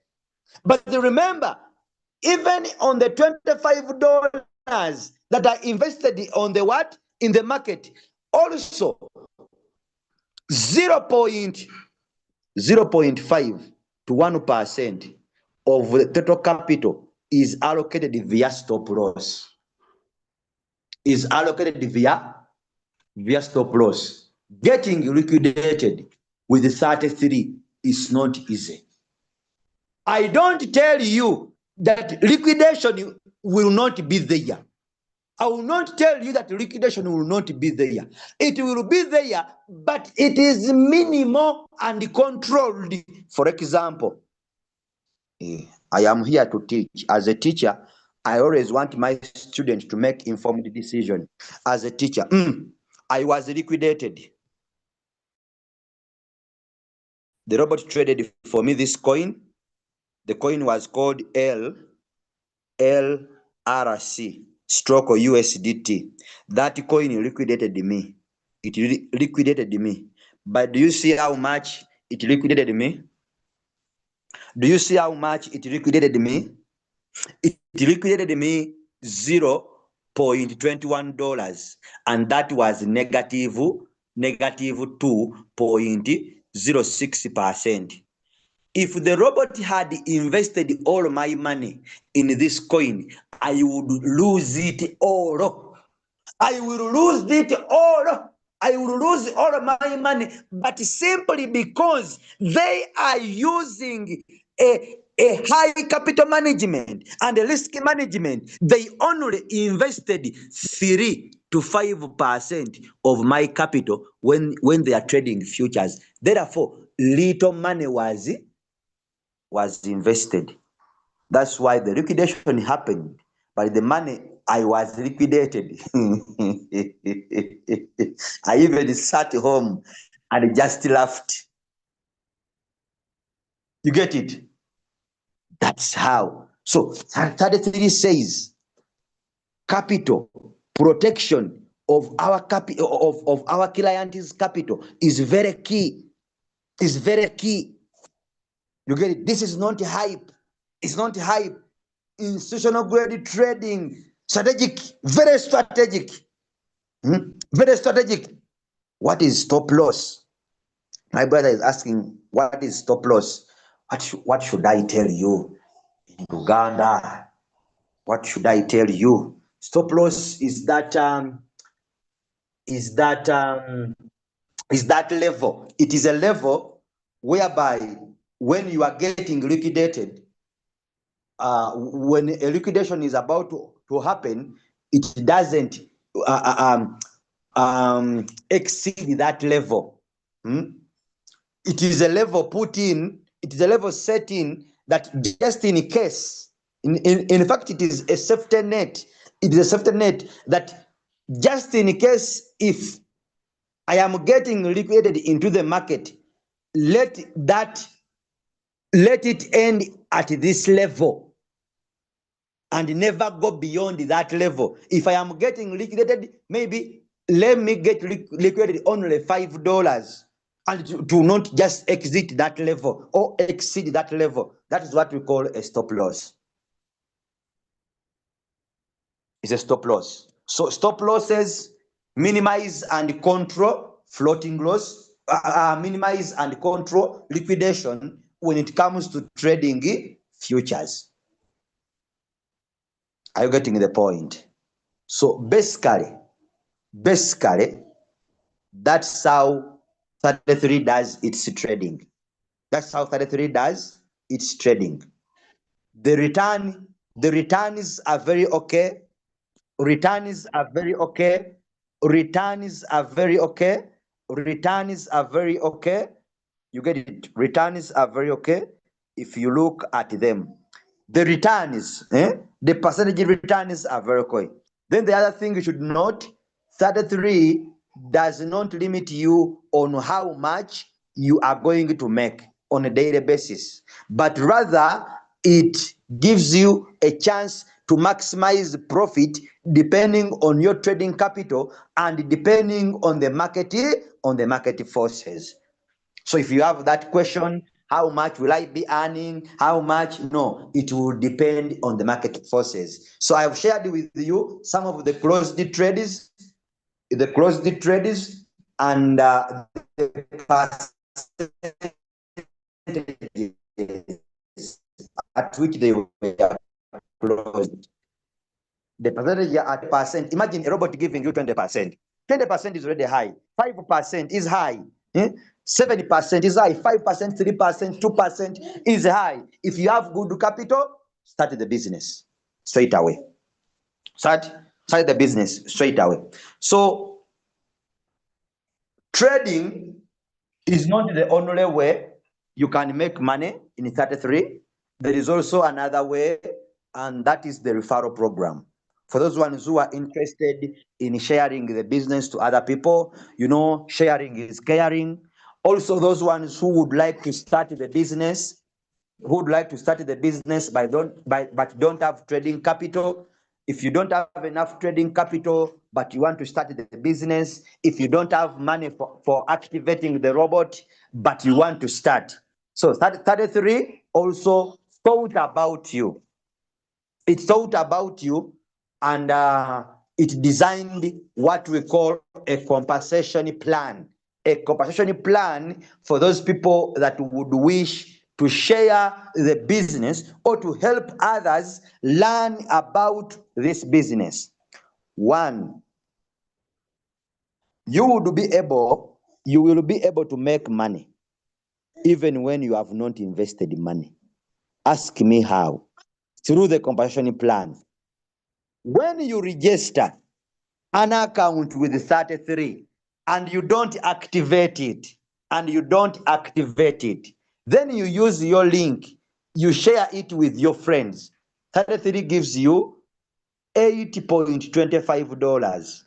But remember, even on the $25 that are invested on the what? In the market, also 0.05 to 1% of the total capital is allocated via stop loss. Is allocated via stop loss. Getting liquidated with 33 is not easy. I don't tell you that liquidation will not be there. I will not tell you that liquidation will not be there. It will be there, but it is minimal and controlled. For example, I am here to teach. As a teacher, I always want my students to make informed decisions. As a teacher, I was liquidated. The robot traded for me this coin. The coin was called LRC stroke USDT. That coin liquidated me. It liquidated me. But do you see how much it liquidated me? Do you see how much it liquidated me? It liquidated me $0.21, and that was negative 2.06%. If the robot had invested all my money in this coin, I would lose it all. I will lose it all. I will lose all of my money, but simply because they are using a high capital management and risk management, they only invested 3 to 5% of my capital when they are trading futures. Therefore, little money was invested. That's why the liquidation happened. But the money I was liquidated. I even sat home and just laughed. You get it? That's how. So 33 says capital protection of our capital of our client's capital is very key. Is very key. You get it? This is not hype. It's not hype. Institutional grade trading, strategic, very strategic. Very strategic. What is stop loss? My brother is asking, what is stop loss? What should I tell you in Uganda? What should I tell you? Stop loss is that level. It is a level whereby when you are getting liquidated, when a liquidation is about to happen, it doesn't exceed that level. It is a level put in, it is a level set in that just in case, in fact, it is a safety net. It is a safety net that just in case if I am getting liquidated into the market, let it end at this level and never go beyond that level. If I am getting liquidated, maybe let me get liquidated only $5 and to not just exit that level or exceed that level. That is what we call a stop loss. It's a stop loss. So stop losses minimize and control floating loss, minimize and control liquidation when it comes to trading futures. Are you getting the point? So basically, that's how 33 does its trading. That's how 33 does its trading. The returns are very okay. Returns are very okay. Returns are very okay. Returns are very okay. You get it? Returns are very okay if you look at them. The returns, the percentage returns are very okay. Then the other thing you should note, 33 does not limit you on how much you are going to make on a daily basis, but rather it gives you a chance to maximize profit depending on your trading capital and depending on the market forces. So if you have that question, how much will I be earning? How much? No, it will depend on the market forces. So I've shared with you some of the closed trades, and the at which they were closed. The percentage at percent. Imagine a robot giving you 20%. 20% is already high. 5% is high. 70% is high. 5%, 3%, 2% is high. If you have good capital, start the business straight away. Start the business straight away. So trading is not the only way you can make money in 33. There is also another way, and that is the referral program. For those ones who are interested in sharing the business to other people, sharing is caring. Also, those ones who would like to start the business, but don't have trading capital. If you don't have enough trading capital, but you want to start the business, if you don't have money for activating the robot, but you want to start. So 33 also thought about you. It thought about you, and it designed what we call a compensation plan. A compensation plan for those people that would wish to share the business or to help others learn about this business. One, you will be able to make money even when you have not invested money. Ask me how. Through the compensation plan. When you register an account with 33 and you don't activate it, then you use your link, you share it with your friends. 33 gives you $8.25.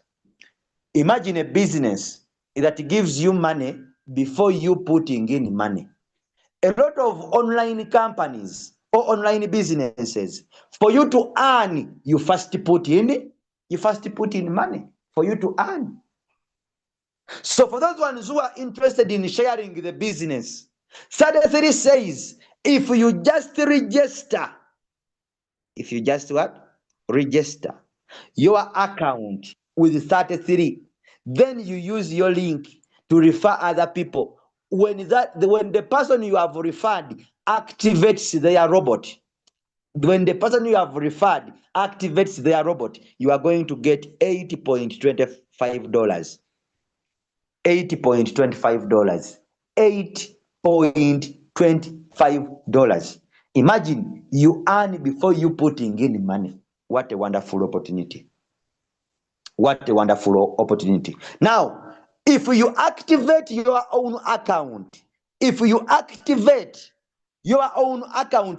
Imagine a business that gives you money before you putting in money. A lot of online companies or online businesses, for you to earn, you first put in money for you to earn. So for those ones who are interested in sharing the business, 33 says, if you just register your account with 33, then you use your link to refer other people. When the person you have referred activates their robot, you are going to get $8.25. $8.25. Imagine you earn before you putting in money. What a wonderful opportunity. Now, if you activate your own account,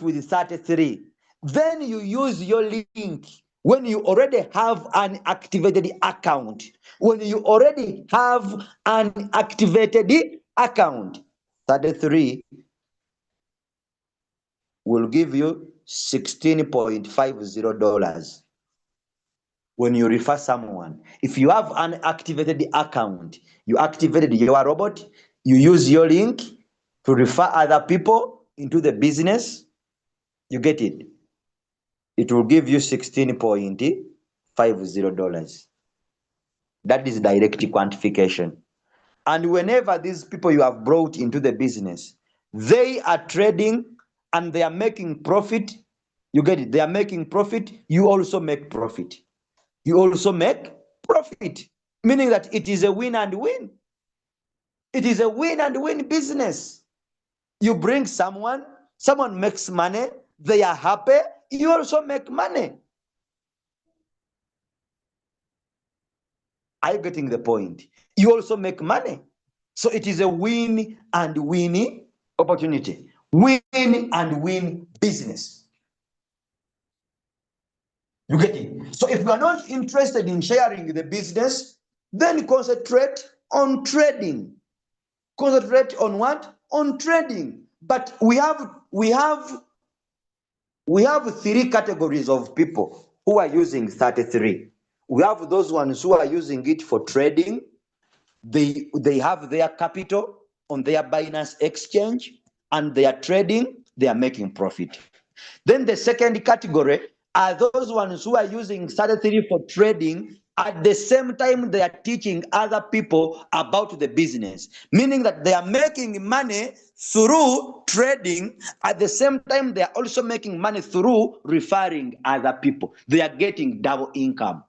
with 33, then you use your link when you already have an activated account. 33 will give you $16.50 when you refer someone. If you have an activated account, you activated your robot, you use your link to refer other people into the business, you get it. It will give you $16.50. That is direct quantification. And whenever these people you have brought into the business, They are trading and they are making profit. You get it? They are making profit. You also make profit. You also make profit, meaning that it is a win and win. It is a win and win business. You bring someone makes money, they are happy, you also make money. Are you getting the point? You also make money. So it is a win and win opportunity. Win and win business. You get it? So if you are not interested in sharing the business, then concentrate on trading. Concentrate on what? On trading. But we have three categories of people who are using 33. We have those ones who are using it for trading. They have their capital on their Binance exchange and they are trading, they are making profit. Then the second category are those ones who are using 33 for trading. At the same time, they are teaching other people about the business, meaning that they are making money through trading. At the same time, they are also making money through referring other people. They are getting double income.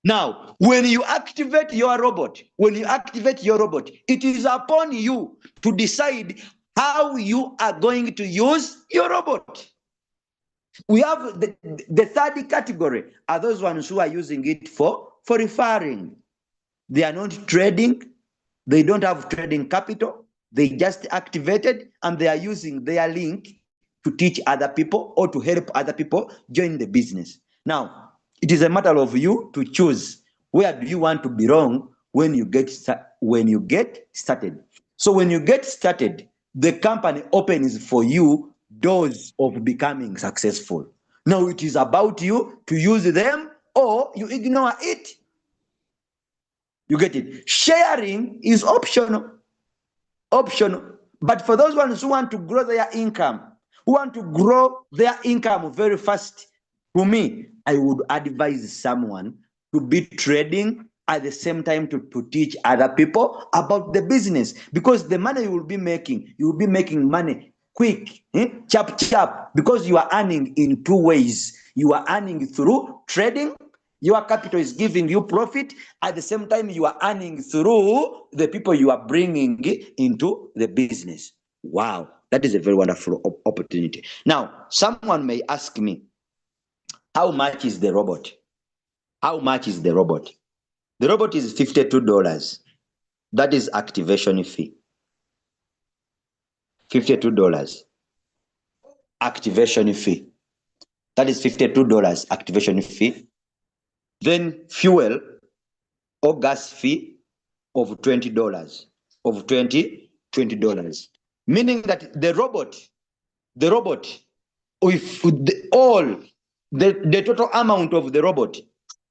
Now, when you activate your robot, it is upon you to decide how you are going to use your robot. We have the third category are those ones who are using it for referring. They are not trading. They don't have trading capital. They just activated and they are using their link to teach other people or to help other people join the business. Now, it is a matter of you to choose where do you want to belong when you get started. So when you get started, the company opens for you doors of becoming successful. Now it is about you to use them or you ignore it. You get it? Sharing is optional. But for those ones who want to grow their income, very fast, to me, I would advise someone to be trading at the same time to teach other people about the business, because the money you will be making money quick, chap, because you are earning in two ways. You are earning through trading. Your capital is giving you profit. At the same time, you are earning through the people you are bringing into the business. Wow, that is a very wonderful opportunity. Now, someone may ask me, how much is the robot? How much is the robot? The robot is $52. That is activation fee. $52 activation fee. That is $52 activation fee. Then fuel or gas fee of $20. Of $20. Meaning that the robot, with the total amount of the robot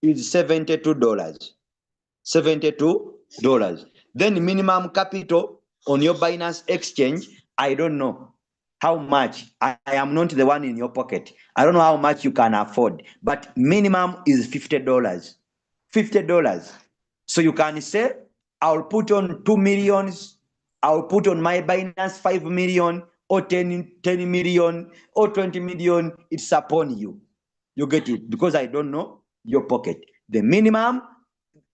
is $72. $72. Then minimum capital on your Binance exchange, I don't know how much. I am not the one in your pocket. I don't know how much you can afford, but minimum is $50. $50. So you can say, I'll put on 2 million, I'll put on my Binance 5 million or 10 million or 20 million. It's upon you. You get it? Because I don't know your pocket. The minimum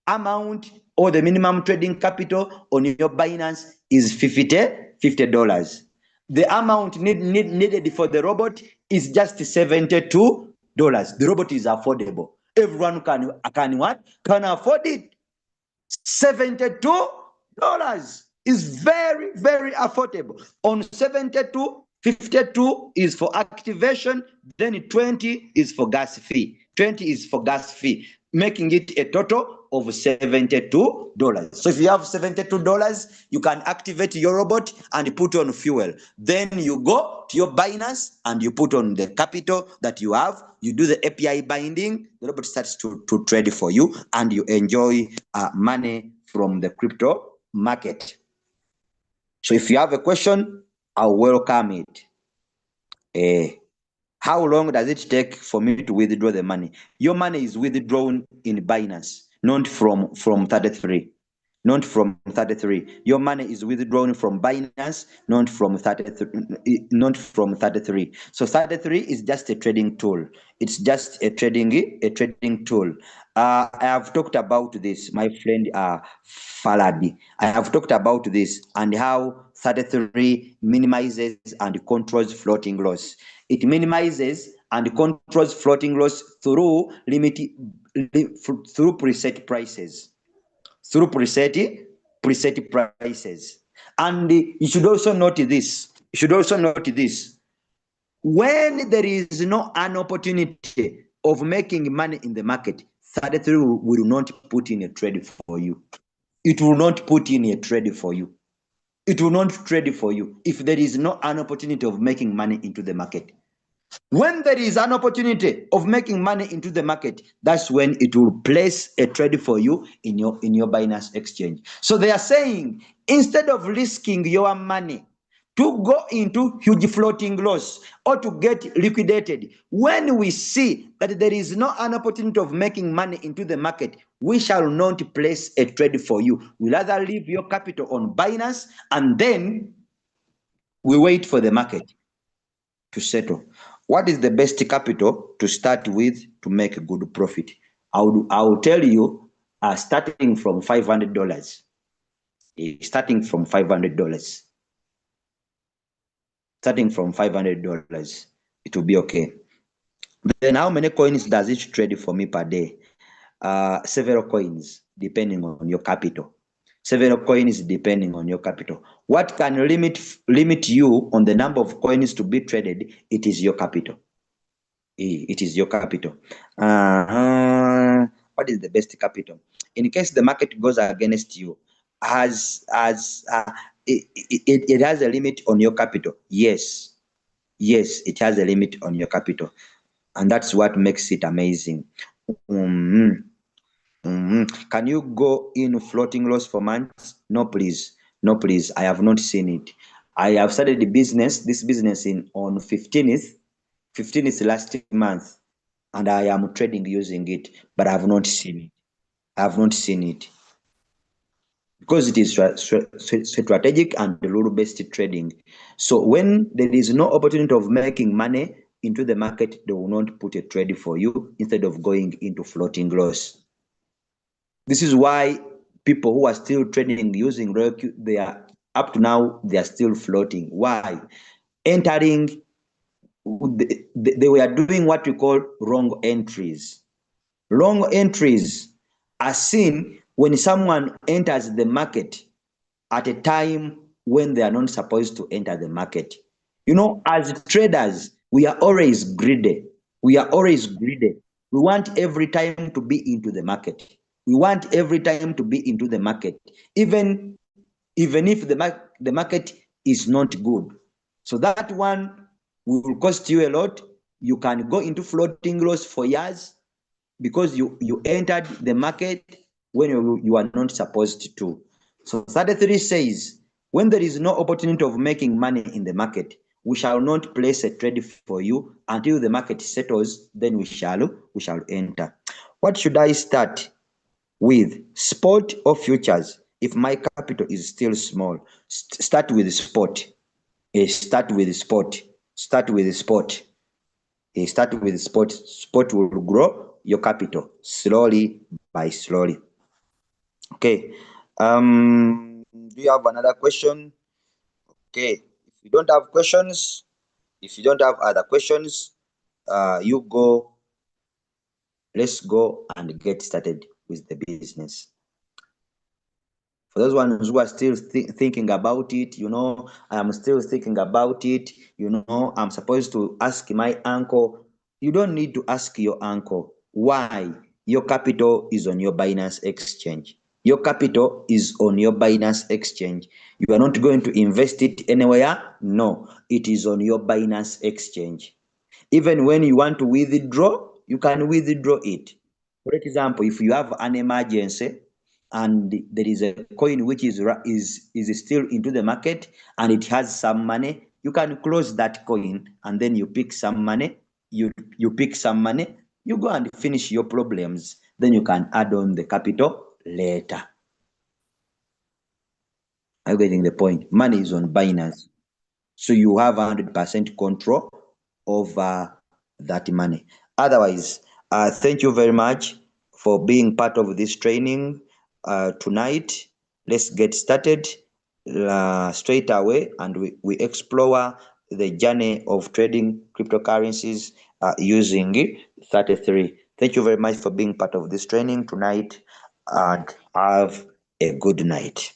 amount or the minimum trading capital on your Binance is $50. The amount needed for the robot is just $72. The robot is affordable. Everyone can afford it. $72 is very, very affordable. On 72, 52 is for activation, then 20 is for gas fee. 20 is for gas fee, making it a total of $72. So if you have $72, you can activate your robot and put on fuel. Then you go to your Binance and you put on the capital that you have. You do the API binding, the robot starts to trade for you, and you enjoy money from the crypto market. So if you have a question, I'll welcome it. How long does it take for me to withdraw the money? Your money is withdrawn in Binance, not from 33. not from 33. Your money is withdrawn from Binance, not from 33. Not from 33. So 33 is just a trading tool. It's just a trading tool. I have talked about this, my friend Falabi. I have talked about this and how 33 minimizes and controls floating loss. It minimizes and controls floating loss through through preset prices. Through preset prices. And you should also note this. You should also note this. When there is no an opportunity of making money in the market, 33 will not put in a trade for you. It will not put in a trade for you. It will not trade for you if there is no an opportunity of making money into the market. When there is an opportunity of making money into the market, that's when it will place a trade for you in your Binance exchange. So they are saying, instead of risking your money to go into huge floating loss or to get liquidated, when we see that there is no an opportunity of making money into the market, we shall not place a trade for you. We'll rather leave your capital on Binance and then we wait for the market to settle. What is the best capital to start with to make a good profit? I will tell you, starting from $500. Starting from $500. Starting from $500, it will be okay. Then how many coins does it trade for me per day? Several coins, depending on your capital. Several coins depending on your capital. What can limit you on the number of coins to be traded? It is your capital. It is your capital. What is the best capital? In case the market goes against you, it has a limit on your capital. Yes, it has a limit on your capital, and that's what makes it amazing. Can you go in floating loss for months? No, please. No, please. I have not seen it. I have started this business on 15th last month, and I am trading using it, but I have not seen it. I have not seen it because it is strategic and rule-based trading. So when there is no opportunity of making money into the market, they will not put a trade for you instead of going into floating loss. This is why people who are still trading using Roku, they are up to now, they are still floating. Why? Entering, they were doing what we call wrong entries. Wrong entries are seen when someone enters the market at a time when they are not supposed to enter the market. You know, as traders, we are always greedy. We are always greedy. We want every time to be into the market. We want every time to be into the market, even if the market is not good. So that one will cost you a lot. You can go into floating loss for years because you entered the market when you are not supposed to. So 33 says, when there is no opportunity of making money in the market, we shall not place a trade for you until the market settles, then we shall enter. What should I start with, spot or futures? If my capital is still small, start with spot. Start with spot. Start with spot. Start with spot. Spot will grow your capital slowly by slowly. Okay. Do you have another question? Okay. If you don't have questions, if you don't have other questions, you go. Let's go and get started with the business. For those ones who are still thinking about it, you know, I am still thinking about it. You know, I'm supposed to ask my uncle. You don't need to ask your uncle. Why? Your capital is on your Binance exchange. Your capital is on your Binance exchange. You are not going to invest it anywhere. No, it is on your Binance exchange. Even when you want to withdraw, you can withdraw it. For example, if you have an emergency and there is a coin which is still into the market and it has some money, you can close that coin and then you pick some money. You pick some money, you go and finish your problems. Then you can add on the capital later. Are you getting the point? Money is on Binance. So you have 100% control over that money. Otherwise, thank you very much for being part of this training tonight. Let's get started straight away, and we explore the journey of trading cryptocurrencies using 33. Thank you very much for being part of this training tonight, and have a good night.